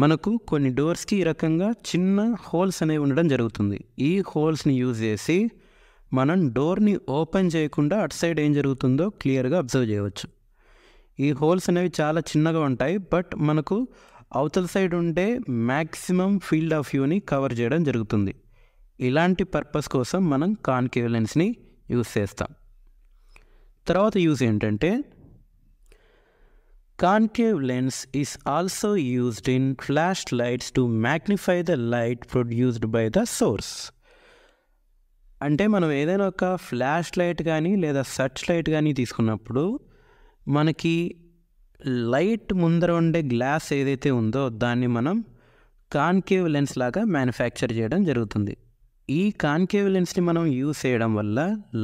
మనకు కొన్ని డోర్స్కి ఈ రకంగా చిన్న హోల్స్ అనేవి ఉండడం జరుగుతుంది. ఈ హోల్స్ని యూజ్ చేసి మనం డోర్ని ఓపెన్ చేయకుండా అటు సైడ్ ఏం జరుగుతుందో క్లియర్గా అబ్జర్వ్ చేయవచ్చు. ఈ హోల్స్ అనేవి చాలా చిన్నగా ఉంటాయి, బట్ మనకు అవతల సైడ్ ఉండే మ్యాక్సిమం ఫీల్డ్ ఆఫ్ వ్యూని కవర్ చేయడం జరుగుతుంది. ఇలాంటి పర్పస్ కోసం మనం కాన్కేవ్ లెన్స్ని యూస్ చేస్తాం. తర్వాత యూజ్ ఏంటంటే concave lens is also used in flash lights to magnify the light produced by the source. అంటే మనం ఏదైనా ఒక ఫ్లాష్ లైట్ కానీ లేదా సర్చ్ లైట్ కానీ తీసుకున్నప్పుడు మనకి లైట్ ముందర ఉండే గ్లాస్ ఏదైతే ఉందో దాన్ని మనం కాన్కేవ్ లెన్స్ లాగా మ్యానుఫ్యాక్చర్ చేయడం జరుగుతుంది. ఈ కాన్కేవ్ లెన్స్ని మనం యూస్ చేయడం వల్ల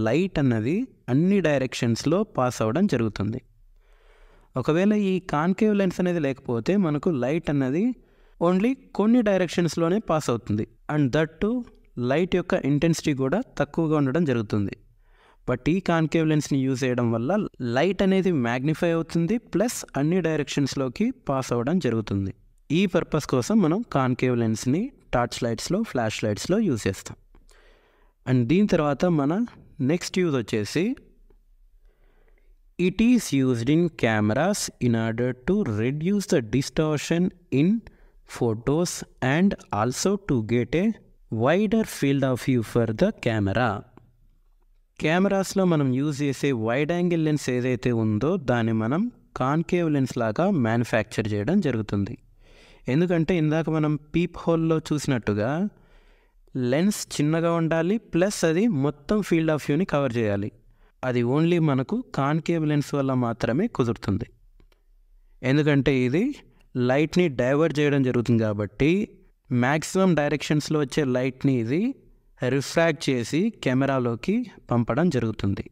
లైట్ అన్నది అన్ని డైరెక్షన్స్లో పాస్ అవ్వడం జరుగుతుంది. ఒకవేళ ఈ కాన్కేవ్ లెన్స్ అనేది లేకపోతే మనకు లైట్ అన్నది ఓన్లీ కొన్ని డైరెక్షన్స్లోనే పాస్ అవుతుంది. అండ్ దట్ టు లైట్ యొక్క ఇంటెన్సిటీ కూడా తక్కువగా ఉండడం జరుగుతుంది. బట్ ఈ కాన్కేవ్ లెన్స్ని యూజ్ చేయడం వల్ల లైట్ అనేది మ్యాగ్నిఫై అవుతుంది, ప్లస్ అన్ని డైరెక్షన్స్లోకి పాస్ అవ్వడం జరుగుతుంది. ఈ పర్పస్ కోసం మనం కాన్కేవ్ లెన్స్ని టార్చ్ లైట్స్లో, ఫ్లాష్ లైట్స్లో యూజ్ చేస్తాం. అండ్ దీని తర్వాత మన నెక్స్ట్ యూజ్ వచ్చేసి it is used in cameras in order to reduce the distortion in photos and also to get a wider field of view for the camera. కెమెరాస్లో మనం use చేసే wide angle lens ఏదైతే ఉందో దాన్ని మనం concave lens లాగా manufacture చేయడం జరుగుతుంది. ఎందుకంటే ఇందాక మనం పీప్ హోల్లో చూసినట్టుగా లెన్స్ చిన్నగా ఉండాలి, ప్లస్ అది మొత్తం ఫీల్డ్ ఆఫ్ వ్యూని కవర్ చేయాలి. అది ఓన్లీ మనకు కాన్కేవ్ లెన్స్ వల్ల మాత్రమే కుదురుతుంది. ఎందుకంటే ఇది లైట్ని డైవర్ట్ చేయడం జరుగుతుంది కాబట్టి మ్యాక్సిమం డైరెక్షన్స్లో వచ్చే లైట్ని ఇది రిఫ్రాక్ట్ చేసి కెమెరాలోకి పంపడం జరుగుతుంది.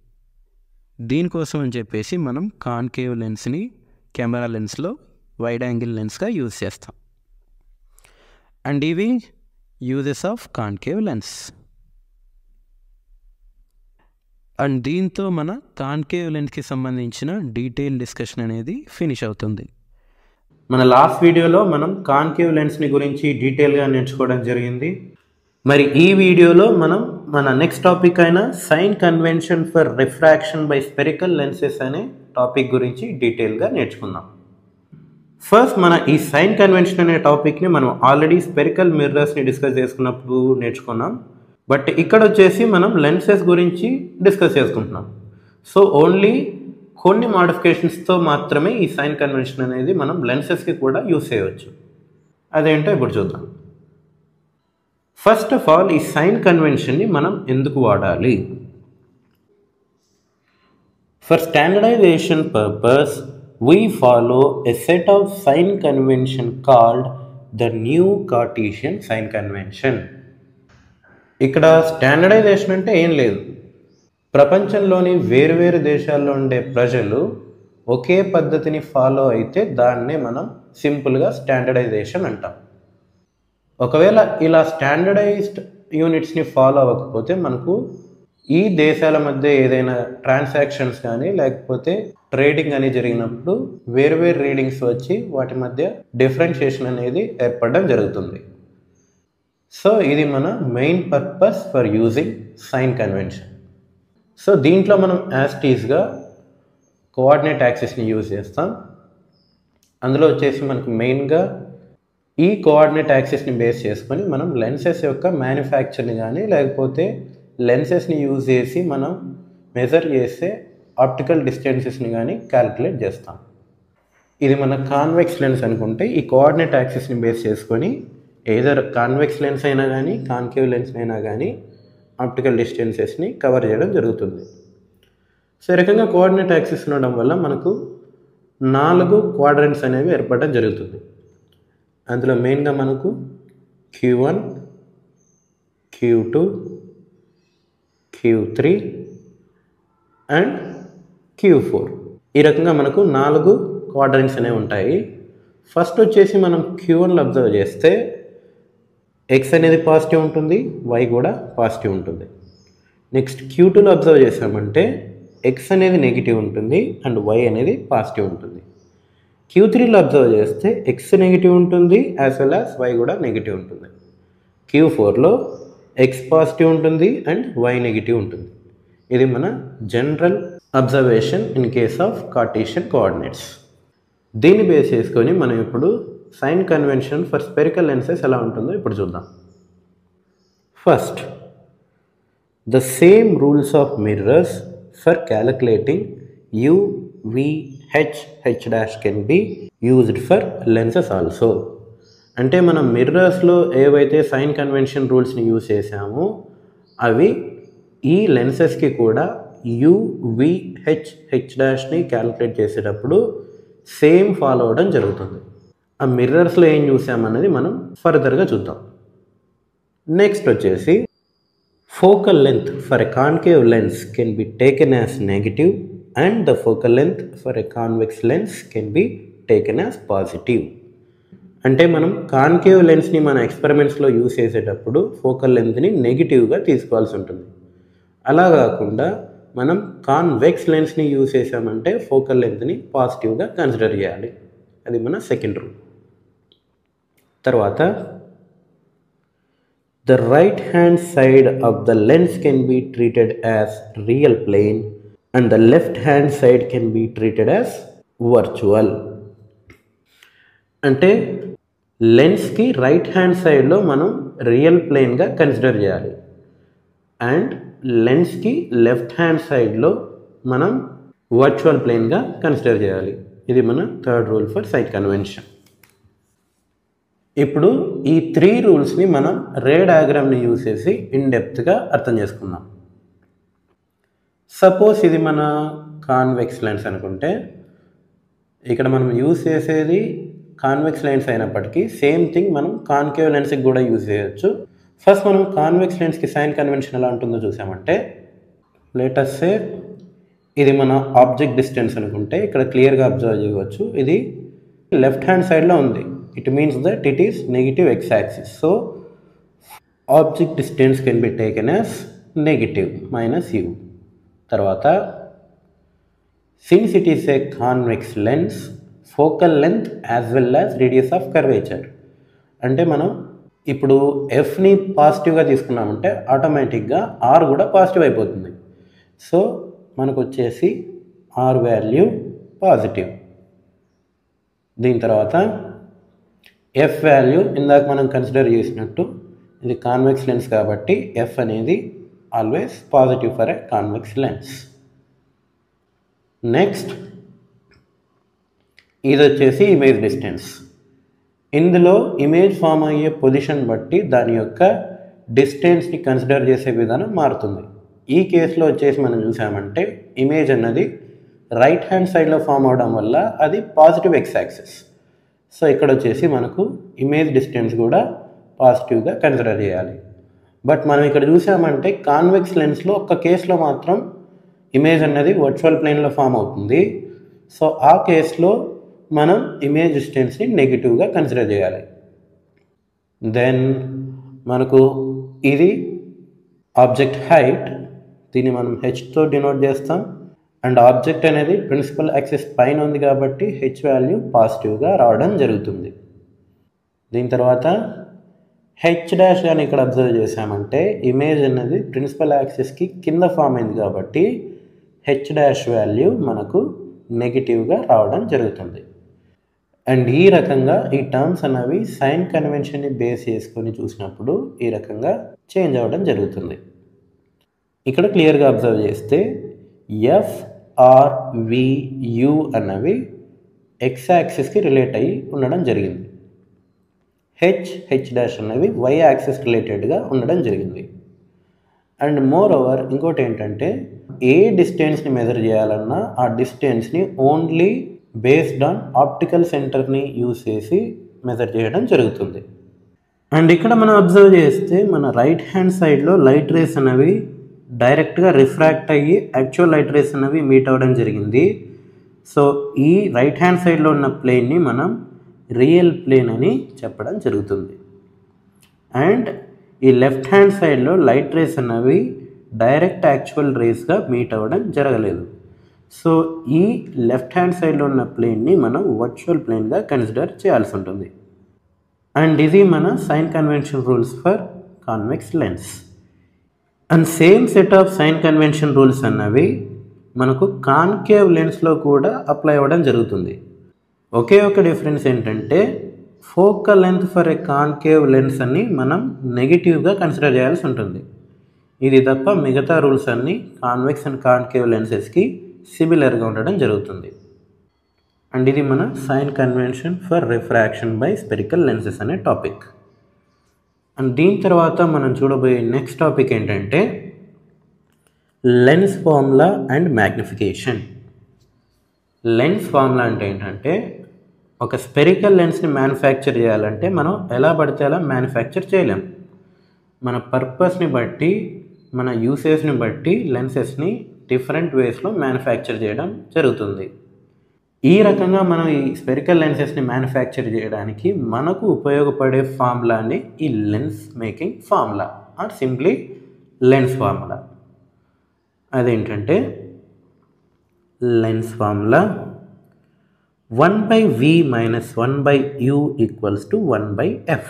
దీనికోసం అని చెప్పేసి మనం కాన్కేవ్ లెన్స్ని కెమెరా లెన్స్లో వైడ్ యాంగిల్ లెన్స్గా యూజ్ చేస్తాం. అండ్ ఇవి uses of concave lens. And దీంతో మన కాన్కేవ్ లెన్స్కి సంబంధించిన డీటెయిల్ డిస్కషన్ అనేది ఫినిష్ అవుతుంది. మన లాస్ట్ వీడియోలో మనం కాన్కేవ్ లెన్స్ని గురించి డీటెయిల్గా నేర్చుకోవడం జరిగింది. మరి ఈ వీడియోలో మనం మన నెక్స్ట్ టాపిక్ అయిన sign convention for refraction by spherical lenses అనే టాపిక్ గురించి డీటెయిల్గా నేర్చుకుందాం. ఫస్ట్ మన ఈ సైన్ కన్వెన్షన్ అనే టాపిక్ని మనం ఆల్రెడీ స్పెరికల్ మిర్రర్స్ని డిస్కస్ చేసుకున్నప్పుడు నేర్చుకున్నాం. బట్ ఇక్కడ వచ్చేసి మనం లెన్సెస్ గురించి డిస్కస్ చేసుకుంటున్నాం. సో ఓన్లీ కొన్ని మోడిఫికేషన్స్తో మాత్రమే ఈ సైన్ కన్వెన్షన్ అనేది మనం లెన్సెస్కి కూడా యూస్ చేయవచ్చు. అదేంటో ఇప్పుడు చూద్దాం. ఫస్ట్ ఆఫ్ ఆల్ ఈ సైన్ కన్వెన్షన్ని మనం ఎందుకు వాడాలి? For standardization purpose we follow a set of sign convention called the New Cartesian sign convention. ఇక్కడ స్టాండర్డైజేషన్ అంటే ఏం లేదు, ప్రపంచంలోని వేరువేరు దేశాల్లో ఉండే ప్రజలు ఒకే పద్ధతిని ఫాలో అయితే దాన్నే మనం సింపుల్గా స్టాండర్డైజేషన్ అంటాం. ఒకవేళ ఇలా స్టాండర్డైజ్డ్ యూనిట్స్ని ఫాలో అవ్వకపోతే మనకు ఈ దేశాల మధ్య ఏదైనా ట్రాన్సాక్షన్స్ కానీ లేకపోతే ట్రేడింగ్ అని జరిగినప్పుడు వేరు రీడింగ్స్ వచ్చి వాటి మధ్య డిఫరెన్షియేషన్ అనేది ఏర్పడడం జరుగుతుంది. సో ఇది మన main purpose for using sign convention. So దీంట్లో మనం యాస్టీస్గా కోఆర్డినేట్ యాక్సిస్ని యూజ్ చేస్తాం. అందులో వచ్చేసి మనకు మెయిన్గా ఈ కోఆర్డినేట్ యాక్సిస్ని బేస్ చేసుకొని మనం లెన్సెస్ యొక్క మ్యానుఫ్యాక్చర్ని కానీ లేకపోతే లెన్సెస్ని యూజ్ చేసి మనం మెజర్ చేసే ఆప్టికల్ డిస్టెన్సెస్ని కానీ క్యాలిక్యులేట్ చేస్తాం. ఇది మన కాన్వెక్స్ లెన్స్ అనుకుంటే ఈ కోఆర్డినేట్ యాక్సిస్ని బేస్ చేసుకొని ఏదర్ కాన్వెక్స్ లెన్స్ అయినా కానీ కాన్కేవ్ లెన్స్ అయినా కానీ ఆప్టికల్ డిస్టెన్సెస్ని కవర్ చేయడం జరుగుతుంది. సో ఈ రకంగా కోఆర్డినేట్ యాక్సిస్ ఉండడం వల్ల మనకు 4 క్వాడ్రంట్స్ అనేవి ఏర్పడడం జరుగుతుంది. అందులో మెయిన్గా మనకు Q1, Q2, Q3 and Q4 ఈ రకంగా మనకు 4 క్వాడ్రంట్స్ అనేవి ఉంటాయి. ఫస్ట్ వచ్చేసి మనం Q1లో అబ్జర్వ్ చేస్తే X అనేది పాజిటివ్ ఉంటుంది, Y కూడా పాజిటివ్ ఉంటుంది. నెక్స్ట్ Q2లో అబ్జర్వ్ చేసామంటే X అనేది నెగిటివ్ ఉంటుంది అండ్ Y అనేది పాజిటివ్ ఉంటుంది. Q3లో అబ్జర్వ్ చేస్తే X నెగిటివ్ ఉంటుంది యాజ్ వెల్ యాజ్ Y కూడా నెగిటివ్ ఉంటుంది. Q4లో X పాజిటివ్ ఉంటుంది అండ్ Y నెగిటివ్ ఉంటుంది. ఇది మన general observation in case of Cartesian coordinates. దీన్ని బేస్ చేసుకొని మనం ఇప్పుడు sign convention for spherical lenses ఎలా ఉంటుందో ఇప్పుడు చూద్దాం. First, the same rules of mirrors for calculating U, V, H, H' can be used for lenses also. అంటే మనం మిర్రర్స్లో ఏవైతే సైన్ కన్వెన్షన్ రూల్స్ని యూజ్ చేసామో అవి ఈ లెన్సెస్కి కూడా U, V, H, H' calculate చేసేటప్పుడు సేమ్ ఫాలో అవడం జరుగుతుంది. ఆ మిర్రర్స్లో ఏం చూసామన్నది మనం ఫర్దర్గా చూద్దాం. నెక్స్ట్ వచ్చేసి focal length for a concave lens can be taken as negative and the focal length for a convex lens can be taken as positive. అంటే మనం కాన్కేవ్ లెన్స్ని మన ఎక్స్పెరిమెంట్స్లో యూజ్ చేసేటప్పుడు ఫోకల్ లెంత్ని నెగిటివ్గా తీసుకోవాల్సి ఉంటుంది. అలా కాకుండా మనం కాన్వెక్స్ లెన్స్ని యూజ్ చేసామంటే ఫోకల్ లెంత్ని పాజిటివ్గా కన్సిడర్ చేయాలి. అది మన సెకండ్ రూల్. తర్వాత the right hand side of the lens can be treated as real plane and the left hand side can be treated as virtual. అంటే లెన్స్కి రైట్ హ్యాండ్ సైడ్లో మనం రియల్ ప్లేన్గా కన్సిడర్ చేయాలి అండ్ లెన్స్కి లెఫ్ట్ హ్యాండ్ సైడ్లో మనం వర్చువల్ ప్లేన్గా కన్సిడర్ చేయాలి. ఇది మన third rule for sign convention. ఇప్పుడు ఈ 3 రూల్స్ని మనం రే డయాగ్రామ్ని యూజ్ చేసి ఇన్డెప్త్గా అర్థం చేసుకుందాం. సపోజ్ ఇది మన కాన్వెక్స్ లెన్స్ అనుకుంటే ఇక్కడ మనం యూజ్ చేసేది కాన్వెక్స్ లెన్స్ అయినప్పటికీ సేమ్ థింగ్ మనం కాన్కేవ్ లెన్స్కి కూడా యూజ్ చేయొచ్చు. ఫస్ట్ మనం కాన్వెక్స్ లెన్స్కి సైన్ కన్వెన్షన్ ఎలా ఉంటుందో చూసామంటే లెట్ అస్ సే ఇది మన ఆబ్జెక్ట్ డిస్టెన్స్ అనుకుంటే ఇక్కడ క్లియర్గా అబ్జర్వ్ చేయవచ్చు. ఇది లెఫ్ట్ హ్యాండ్ సైడ్లో ఉంది. It means that it is negative X axis. So object distance can be taken as negative -u. తర్వాత since it is a convex lens focal length as well as radius of curvature. అంటే మనం ఇప్పుడు ఎఫ్ని పాజిటివ్గా తీసుకున్నామంటే ఆటోమేటిక్గా are కూడా positive అయిపోతుంది. So మనకు వచ్చేసి ఆర్ వాల్యూ పాజిటివ్. దీని తర్వాత ఎఫ్ వాల్యూ ఇందాక మనం కన్సిడర్ చేసినట్టు ఇది కాన్వెక్స్ లెన్స్ కాబట్టి ఎఫ్ అనేది always positive for a convex lens. Next ఇది వచ్చేసి ఇమేజ్ డిస్టెన్స్. ఇందులో ఇమేజ్ ఫామ్ అయ్యే పొజిషన్ బట్టి దాని యొక్క డిస్టెన్స్ని కన్సిడర్ చేసే విధానం మారుతుంది. ఈ కేసులో వచ్చేసి మనం చూసామంటే ఇమేజ్ అన్నది రైట్ హ్యాండ్ సైడ్లో ఫామ్ అవడం వల్ల అది పాజిటివ్ ఎక్స్ యాక్సిస్. సో ఇక్కడ వచ్చేసి మనకు ఇమేజ్ డిస్టెన్స్ కూడా పాజిటివ్గా కన్సిడర్ చేయాలి. బట్ మనం ఇక్కడ చూసామంటే కాన్వెక్స్ లెన్స్లో ఒక్క కేసులో మాత్రం ఇమేజ్ అన్నది వర్చువల్ ప్లేన్లో ఫామ్ అవుతుంది. సో ఆ కేసులో మనం ఇమేజ్ డిస్టెన్స్ని నెగిటివ్గా కన్సిడర్ చేయాలి. దెన్ మనకు ఇది ఆబ్జెక్ట్ హైట్ దీన్ని మనం హెచ్తో డినోట్ చేస్తాం. అండ్ ఆబ్జెక్ట్ అనేది ప్రిన్సిపల్ యాక్సిస్ పైన ఉంది కాబట్టి హెచ్ వాల్యూ పాజిటివ్గా రావడం జరుగుతుంది. దీని తర్వాత హెచ్ డాష్ అని ఇక్కడ అబ్జర్వ్ చేసామంటే ఇమేజ్ అనేది ప్రిన్సిపల్ యాక్సిస్కి కింద ఫామ్ అయింది కాబట్టి హెచ్ డాష్ వాల్యూ మనకు నెగిటివ్గా రావడం జరుగుతుంది. అండ్ ఈ రకంగా ఈ టర్మ్స్ అనేవి సైన్ కన్వెన్షన్ని బేస్ చేసుకొని చూసినప్పుడు ఈ రకంగా చేంజ్ అవ్వడం జరుగుతుంది. ఇక్కడ క్లియర్గా అబ్జర్వ్ చేస్తే ఎఫ్ ఆర్ వి యు అన్నవి ఎక్స్ యాక్సిస్కి రిలేట్ అయ్యి ఉండడం జరిగింది. హెచ్ డాష్ అనేవి వై యాక్సిస్ రిలేటెడ్గా ఉండడం జరిగింది. అండ్ మోర్ ఓవర్ ఇంకోటి ఏంటంటే ఏ డిస్టెన్స్ని మెజర్ చేయాలన్నా ఆ డిస్టెన్స్ని ఓన్లీ బేస్డ్ ఆన్ ఆప్టికల్ సెంటర్ని యూజ్ చేసి మెజర్ చేయడం జరుగుతుంది. అండ్ ఇక్కడ మనం అబ్జర్వ్ చేస్తే మన రైట్ హ్యాండ్ సైడ్లో లైట్ రేస్ అనేవి డైరెక్ట్గా రిఫ్రాక్ట్ అయ్యి యాక్చువల్ లైట్ రేస్ అనేవి మీట్ అవ్వడం జరిగింది. సో ఈ రైట్ హ్యాండ్ సైడ్లో ఉన్న ప్లేన్ని మనం రియల్ ప్లేన్ అని చెప్పడం జరుగుతుంది. అండ్ ఈ లెఫ్ట్ హ్యాండ్ సైడ్లో లైట్ రేస్ అనేవి డైరెక్ట్ యాక్చువల్ రేస్గా మీట్ అవ్వడం జరగలేదు. సో ఈ లెఫ్ట్ హ్యాండ్ సైడ్లో ఉన్న ప్లేన్ని మనం వర్చువల్ ప్లేన్గా కన్సిడర్ చేయాల్సి ఉంటుంది. అండ్ ఇది మన sign convention rules for convex lens. And same set of sign convention rules అన్నవి మనకు కాన్కేవ్ లెన్స్లో కూడా అప్లై అవ్వడం జరుగుతుంది. ఒకే ఒక డిఫరెన్స్ ఏంటంటే focal length for a concave lens అన్ని మనం నెగిటివ్గా కన్సిడర్ చేయాల్సి ఉంటుంది. ఇది తప్ప మిగతా రూల్స్ అన్నీ కాన్వెక్స్ అండ్ కాన్కేవ్ లెన్సెస్కి సిమిలర్గా ఉండడం జరుగుతుంది. అండ్ ఇది మన sign convention for refraction by spherical lenses అనే టాపిక్. అండ్ దీని తర్వాత మనం చూడబోయే నెక్స్ట్ టాపిక్ ఏంటంటే lens formula and magnification. Lens formula అంటే ఏంటంటే ఒక స్పెరికల్ లెన్స్ని మ్యానుఫ్యాక్చర్ చేయాలంటే మనం ఎలా పడితే అలా మ్యానుఫ్యాక్చర్ చేయలేం. మన పర్పస్ని బట్టి మన యూసేజ్ని బట్టి లెన్సెస్ని డిఫరెంట్ వేస్లో మ్యానుఫ్యాక్చర్ చేయడం జరుగుతుంది. ఈ రకంగా మనం ఈ స్పెరికల్ లెన్సెస్ని మ్యానుఫ్యాక్చర్ చేయడానికి మనకు ఉపయోగపడే ఫార్ములాని ఈ lens making formula or simply lens formula. అదేంటంటే lens formula 1/v - 1/u = 1/f.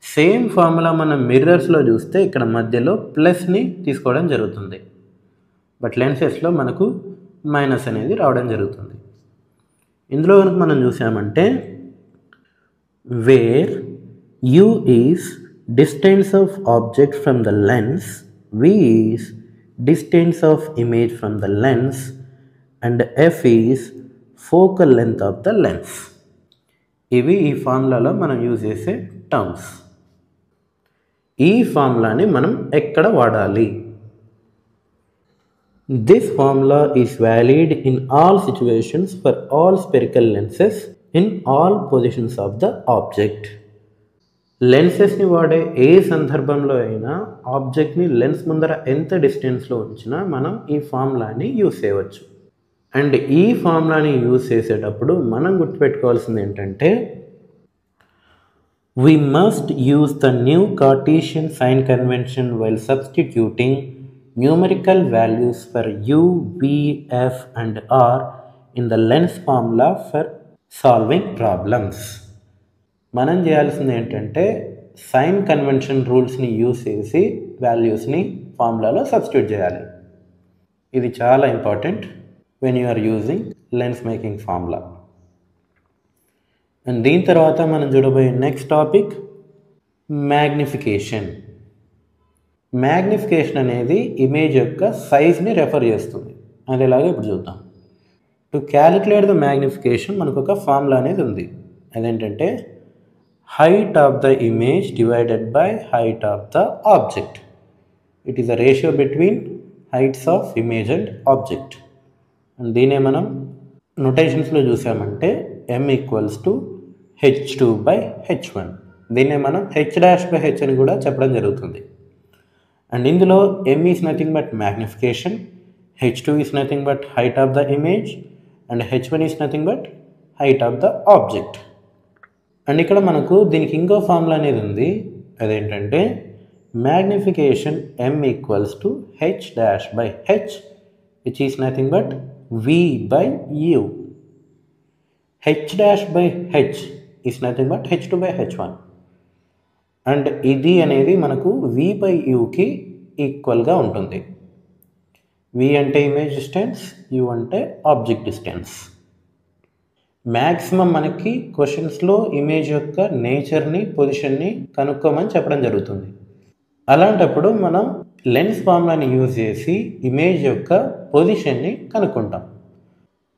Same formula మనం మిర్రర్స్లో చూస్తే ఇక్కడ మధ్యలో ప్లస్ని తీసుకోవడం జరుగుతుంది. బట్ లెన్సెస్లో మనకు మైనస్ అనేది రావడం జరుగుతుంది. ఇందులో కనుక మనం చూసామంటే wear u is distance of object from the lens, v is distance of image from the lens, and f is focal length of the lens. ఇవి ఈ ఫార్ములాలో మనం యూజ్ చేసే టర్మ్స్. ఈ ఫార్ములాని మనం ఎక్కడ వాడాలి? This formula is valid in all situations for all spherical lenses in all positions of the object. లెన్సెస్ని వాడే ఏ సందర్భంలో అయినా ఆబ్జెక్ట్ని లెన్స్ ముందర ఎంత డిస్టెన్స్లో ఉంచినా మనం ఈ ఫార్ములాని యూజ్ చేయవచ్చు. అండ్ ఈ ఫార్ములాని యూజ్ చేసేటప్పుడు మనం గుర్తుపెట్టుకోవాల్సింది ఏంటంటే we must use the new Cartesian sign convention while substituting numerical values for u, v, f and r in the lens formula for solving problems. మనం చేయాల్సింది ఏంటంటే సైన్ కన్వెన్షన్ రూల్స్ని యూజ్ చేసి వాల్యూస్ని ఫార్ములాలో సబ్స్టిట్యూట్ చేయాలి. ఇది చాలా important when you are using lens making formula. And దీని తర్వాత మనం చూడబోయే నెక్స్ట్ టాపిక్ మ్యాగ్నిఫికేషన్. మ్యాగ్నిఫికేషన్ అనేది ఇమేజ్ యొక్క సైజ్ని రెఫర్ చేస్తుంది. అది ఎలాగో ఇప్పుడు చూద్దాం. టు క్యాలిక్యులేట్ ద మ్యాగ్నిఫికేషన్ మనకు ఒక ఫార్ములా అనేది ఉంది. అదేంటంటే height of the image divided by height of the object. It is the ratio between heights of image and object. And దీనే మనం నొటేషన్స్లో చూసామంటే m = h2/h1. దీన్నే మనం h'/h అని కూడా చెప్పడం జరుగుతుంది. అండ్ ఇందులో m is nothing but magnification, h2 is nothing but height of the image and h1 is nothing but height of the object. And ఇక్కడ మనకు దీనికి ఇంకో ఫార్ములా అనేది ఉంది. అదేంటంటే magnification m equals to h dash by h, which is nothing but v by u. h dash by h is nothing but h2 by h1, and ఇది అనేది మనకు v బై యూకి ఈక్వల్గా ఉంటుంది. v అంటే ఇమేజ్ డిస్టెన్స్, u అంటే object distance. Maximum మనకి క్వశ్చన్స్లో image యొక్క నేచర్ని, పొజిషన్ని కనుక్కోమని చెప్పడం జరుగుతుంది. అలాంటప్పుడు మనం లెన్స్ ఫార్ములాని యూజ్ చేసి ఇమేజ్ యొక్క పొజిషన్ని కనుక్కుంటాం.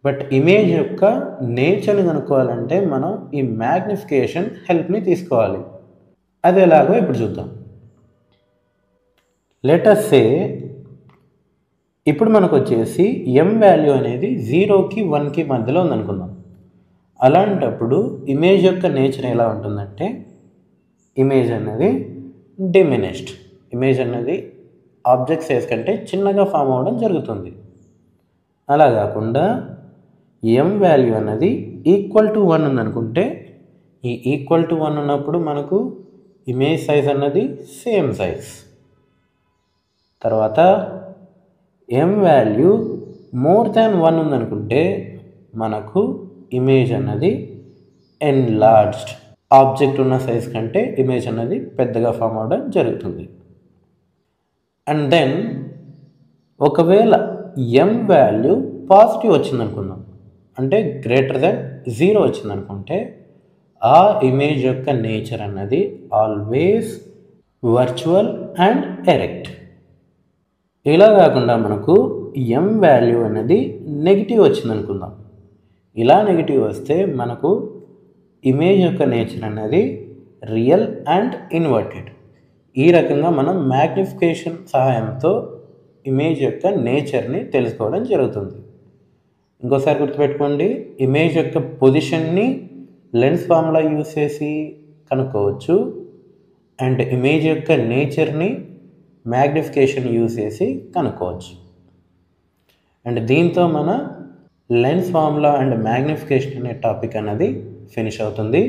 బట్ ఇమేజ్ యొక్క నేచర్ని కనుక్కోవాలంటే మనం ఈ మ్యాగ్నిఫికేషన్ హెల్ప్ని తీసుకోవాలి. అది ఎలాగో ఇప్పుడు చూద్దాం. లెట్ అస్ సే ఇప్పుడు మనకు వచ్చేసి m వాల్యూ అనేది 0కి 1కి మధ్యలో ఉందనుకుందాం. అలాంటప్పుడు ఇమేజ్ యొక్క నేచర్ ఎలా ఉంటుందంటే ఇమేజ్ అనేది డిమినిష్డ్, ఇమేజ్ అనేది ఆబ్జెక్ట్ సైజ్ కంటే చిన్నగా ఫామ్ అవ్వడం జరుగుతుంది. అలా కాకుండా m వాల్యూ అనేది ఈక్వల్ టు 1 ఉందనుకుంటే, ఈ ఈక్వల్ టు 1 ఉన్నప్పుడు మనకు ఇమేజ్ సైజ్ అన్నది సేమ్ సైజ్. తర్వాత m వాల్యూ మోర్ దాన్ 1 ఉందనుకుంటే మనకు ఇమేజ్ అన్నది ఎన్లార్జ్డ్, ఆబ్జెక్ట్ ఉన్న సైజ్ కంటే ఇమేజ్ అన్నది పెద్దగా ఫామ్ అవ్వడం జరుగుతుంది. అండ్ దెన్ ఒకవేళ m వాల్యూ పాజిటివ్ వచ్చిందనుకుందాం, అంటే గ్రేటర్ దెన్ 0 వచ్చిందనుకుంటే ఆ ఇమేజ్ యొక్క నేచర్ అన్నది ఆల్వేస్ వర్చువల్ అండ్ ఎరెక్ట్. ఇలా కాకుండా మనకు m వాల్యూ అనేది నెగిటివ్ వచ్చిందనుకుందాం. ఇలా నెగిటివ్ వస్తే మనకు ఇమేజ్ యొక్క నేచర్ అనేది రియల్ అండ్ ఇన్వర్టెడ్. ఈ రకంగా మనం మ్యాగ్నిఫికేషన్ సహాయంతో ఇమేజ్ యొక్క నేచర్ని తెలుసుకోవడం జరుగుతుంది. ఇంకోసారి గుర్తుపెట్టుకోండి, ఇమేజ్ యొక్క పొజిషన్ని లెన్స్ ఫార్ములా యూజ్ చేసి కనుక్కోవచ్చు, అండ్ ఇమేజ్ యొక్క నేచర్ని మ్యాగ్నిఫికేషన్ యూజ్ చేసి కనుక్కోవచ్చు. అండ్ దీంతో మన లెన్స్ ఫార్ములా అండ్ మ్యాగ్నిఫికేషన్ అనే టాపిక్ అనేది ఫినిష్ అవుతుంది.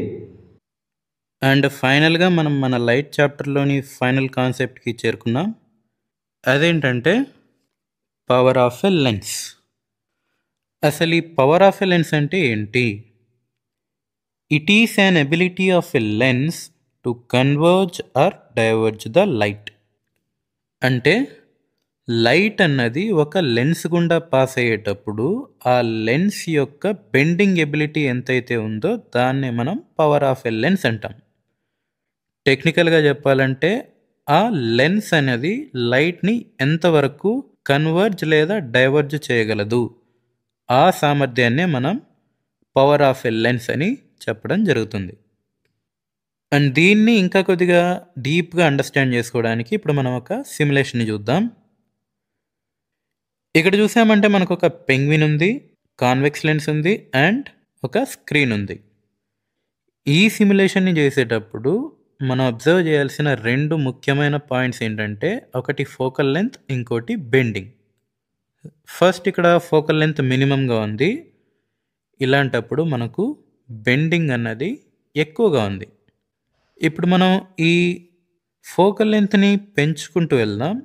అండ్ ఫైనల్గా మనం మన లైట్ చాప్టర్లోని ఫైనల్ కాన్సెప్ట్కి చేరుకున్నాం. అదేంటంటే పవర్ ఆఫ్ ఎ లెన్స్. అసలు ఈ పవర్ ఆఫ్ ఎ లెన్స్ అంటే ఏంటి? It is an ability of a lens to converge or diverge the light. అంటే లైట్ అన్నది ఒక లెన్స్ గుండా పాస్ అయ్యేటప్పుడు ఆ లెన్స్ యొక్క బెండింగ్ ఎబిలిటీ ఎంతైతే ఉందో దాన్నే మనం పవర్ ఆఫ్ ఎ లెన్స్ అంటాం. టెక్నికల్గా చెప్పాలంటే ఆ లెన్స్ అనేది లైట్ని ఎంతవరకు కన్వర్జ్ లేదా డైవర్జ్ చేయగలదు, ఆ సామర్థ్యాన్నే మనం పవర్ ఆఫ్ ఎ లెన్స్ అని చెప్పడం జరుగుతుంది. అండ్ దీన్ని ఇంకా కొద్దిగా డీప్గా అండర్స్టాండ్ చేసుకోవడానికి ఇప్పుడు మనం ఒక సిమ్యులేషన్ని చూద్దాం. ఇక్కడ చూసామంటే మనకు ఒక పెంగ్విన్ ఉంది, కాన్వెక్స్ లెన్స్ ఉంది అండ్ ఒక స్క్రీన్ ఉంది. ఈ సిమ్యులేషన్ని చేసేటప్పుడు మనం అబ్జర్వ్ చేయాల్సిన రెండు ముఖ్యమైన పాయింట్స్ ఏంటంటే, ఒకటి ఫోకల్ లెంత్, ఇంకోటి బెండింగ్. ఫస్ట్ ఇక్కడ ఫోకల్ లెంత్ మినిమంగా ఉంది, ఇలాంటప్పుడు మనకు బెండింగ్ అన్నది ఎక్కువగా ఉంది. ఇప్పుడు మనం ఈ ఫోకల్ లెంత్ని పెంచుకుంటూ వెళ్దాం,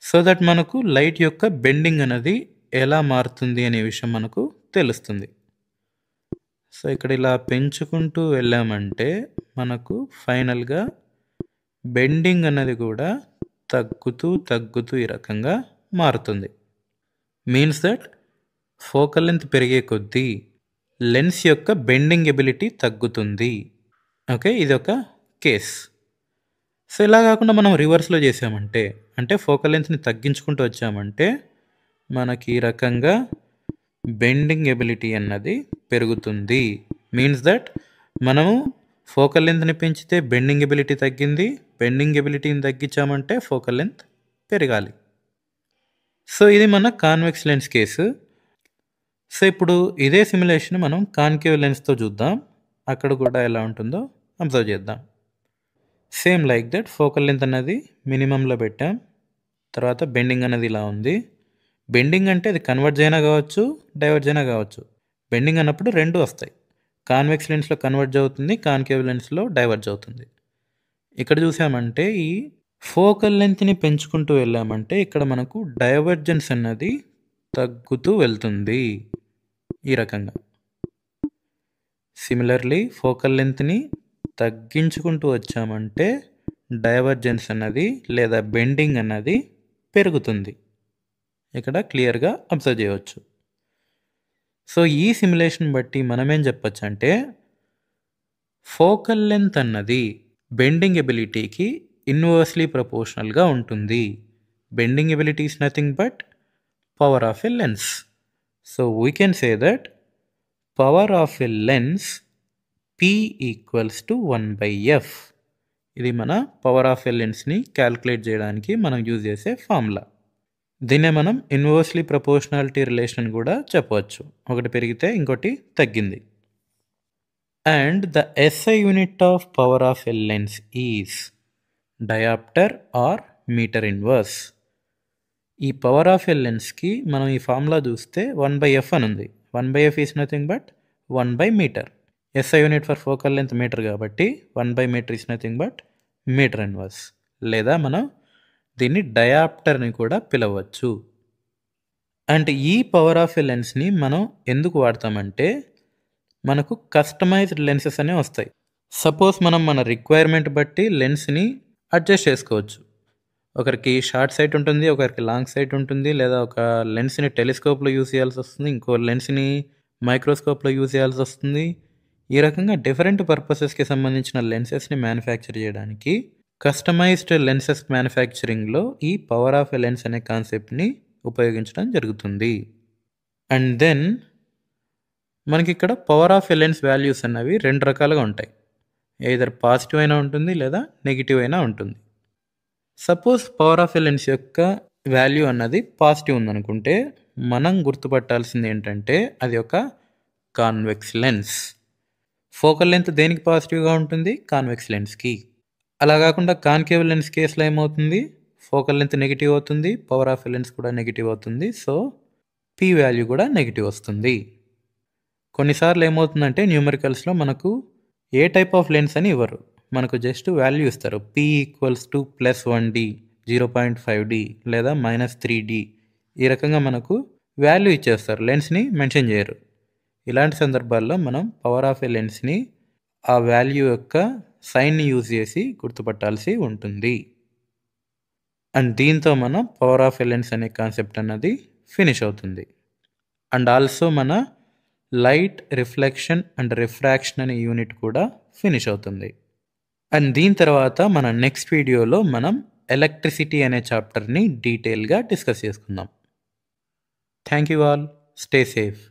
సో దట్ మనకు లైట్ యొక్క బెండింగ్ అనేది ఎలా మారుతుంది అనే విషయం మనకు తెలుస్తుంది. సో ఇక్కడ ఇలా పెంచుకుంటూ వెళ్ళామంటే మనకు ఫైనల్గా బెండింగ్ అన్నది కూడా తగ్గుతూ తగ్గుతూ ఈ రకంగా మారుతుంది. మీన్స్ దట్ ఫోకల్ లెంత్ పెరిగే కొద్దీ లెన్స్ యొక్క బెండింగ్ ఎబిలిటీ తగ్గుతుంది. ఓకే, ఇది ఒక కేస్. సో ఇలా కాకుండా మనం రివర్స్లో చేసామంటే, అంటే ఫోకల్ లెంత్ని తగ్గించుకుంటూ వచ్చామంటే మనకి ఈ రకంగా బెండింగ్ ఎబిలిటీ అన్నది పెరుగుతుంది. మీన్స్ దట్ మనము ఫోకల్ లెంత్ని పెంచితే బెండింగ్ ఎబిలిటీ తగ్గింది, బెండింగ్ ఎబిలిటీని తగ్గించామంటే ఫోకల్ లెంత్ పెరగాలి. సో ఇది మన కాన్వెక్స్ లెన్స్ కేసు. సో ఇప్పుడు ఇదే సిమ్యులేషన్ మనం కాన్కేవ్ లెన్స్తో చూద్దాం, అక్కడ కూడా ఎలా ఉంటుందో అబ్జర్వ్ చేద్దాం. Same like that focal length అన్నది మినిమంలో పెట్టాం, తర్వాత బెండింగ్ అనేది ఇలా ఉంది. బెండింగ్ అంటే అది కన్వర్జ్ అయినా కావచ్చు, డైవర్జ్ అయినా కావచ్చు. బెండింగ్ అన్నప్పుడు రెండు వస్తాయి, కాన్వెక్స్ లెన్స్లో కన్వర్జ్ అవుతుంది, కాన్కేవ్ లెన్స్లో డైవర్జ్ అవుతుంది. ఇక్కడ చూసామంటే ఈ ఫోకల్ లెంత్ని పెంచుకుంటూ వెళ్ళామంటే ఇక్కడ మనకు డైవర్జెన్స్ అన్నది తగ్గుతూ వెళ్తుంది ఈ రకంగా. సిమిలర్లీ ఫోకల్ లెంత్ని తగ్గించుకుంటూ వచ్చామంటే డైవర్జెన్స్ అన్నది లేదా బెండింగ్ అన్నది పెరుగుతుంది. ఇక్కడ క్లియర్గా అబ్జర్వ్ చేయవచ్చు. సో ఈ సిమ్యులేషన్ బట్టి మనం ఏం చెప్పచ్చు అంటే ఫోకల్ లెంత్ అన్నది బెండింగ్ ఎబిలిటీకి ఇన్వర్స్లీ ప్రపోర్షనల్గా ఉంటుంది. Bending ability is nothing but power of a lens. So we can say that power of a lens P equals to 1/f. ఇది మన పవర్ ఆఫ్ ఎ లెన్స్ని క్యాల్కులేట్ చేయడానికి మనం యూజ్ చేసే formula. దీన్నే మనం inversely proportionality relation కూడా చెప్పవచ్చు. ఒకటి పెరిగితే ఇంకోటి తగ్గింది. And the SI unit of power of a lens is dioptre or metre inverse. ఈ పవర్ ఆఫ్ ఎ లెన్స్కి మనం ఈ ఫార్ములా చూస్తే 1/f అని ఉంది. 1/f ఈజ్ నథింగ్ బట్ 1/మీటర్. SI unit for focal length metre కాబట్టి 1/మీటర్ is nothing but metre inverse. లేదా మనం దీన్ని డయాప్టర్ని కూడా పిలవచ్చు. అంటే ఈ పవర్ ఆఫ్ ఎ లెన్స్ని మనం ఎందుకు వాడతామంటే మనకు కస్టమైజ్డ్ లెన్సెస్ అనేవి వస్తాయి. సపోజ్ మనం మన రిక్వైర్మెంట్ బట్టి లెన్స్ని అడ్జస్ట్ చేసుకోవచ్చు. ఒకరికి షార్ట్ సైట్ ఉంటుంది, ఒకరికి లాంగ్ సైట్ ఉంటుంది, లేదా ఒక లెన్స్ని టెలిస్కోప్లో యూజ్ చేయాల్సి వస్తుంది, ఇంకో లెన్స్ని మైక్రోస్కోప్లో యూజ్ చేయాల్సి వస్తుంది. ఈ రకంగా డిఫరెంట్ పర్పసెస్కి సంబంధించిన లెన్సెస్ని మ్యానుఫ్యాక్చర్ చేయడానికి కస్టమైజ్డ్ లెన్సెస్ మ్యానుఫ్యాక్చరింగ్లో ఈ పవర్ ఆఫ్ ఎ లెన్స్ అనే కాన్సెప్ట్ని ఉపయోగించడం జరుగుతుంది. అండ్ దెన్ మనకి ఇక్కడ power of a lens values అన్నవి రెండు రకాలుగా ఉంటాయి. ఎయిదర్ పాజిటివ్ అయినా ఉంటుంది లేదా నెగిటివ్ అయినా ఉంటుంది. Suppose power of a lens యొక్క వాల్యూ అన్నది పాజిటివ్ ఉందనుకుంటే మనం గుర్తుపట్టాల్సింది ఏంటంటే అది ఒక కాన్వెక్స్ లెన్స్. ఫోకల్ లెంత్ దేనికి పాజిటివ్గా ఉంటుంది? కాన్వెక్స్ లెన్స్కి. అలా కాకుండా కాన్కేవ్ లెన్స్ కేసులో ఏమవుతుంది? ఫోకల్ లెంత్ నెగిటివ్ అవుతుంది, పవర్ ఆఫ్ ఎ లెన్స్ కూడా నెగిటివ్ అవుతుంది. సో P వాల్యూ కూడా నెగిటివ్ వస్తుంది. కొన్నిసార్లు ఏమవుతుందంటే న్యూమరికల్స్లో మనకు ఏ టైప్ ఆఫ్ లెన్స్ అని ఇవ్వరు, మనకు జస్ట్ వాల్యూ ఇస్తారు. P equals to +1D, 0.5D లేదా -3D. ఈ రకంగా మనకు వాల్యూ ఇచ్చేస్తారు, లెన్స్ని మెన్షన్ చేయరు. ఇలాంటి సందర్భాల్లో మనం పవర్ ఆఫ్ ఎ లెన్స్ని ఆ వాల్యూ యొక్క సైన్ని యూజ్ చేసి గుర్తుపట్టాల్సి ఉంటుంది. అండ్ దీంతో మనం పవర్ ఆఫ్ ఎ లెన్స్ అనే కాన్సెప్ట్ అన్నది ఫినిష్ అవుతుంది. అండ్ ఆల్సో మన లైట్ రిఫ్లెక్షన్ అండ్ రిఫ్రాక్షన్ అనే యూనిట్ కూడా ఫినిష్ అవుతుంది. అండ్ దీని తర్వాత మన నెక్స్ట్ వీడియోలో మనం ఎలక్ట్రిసిటీ అనే చాప్టర్ని డీటెయిల్గా డిస్కస్ చేసుకుందాం. Thank you all. Stay safe.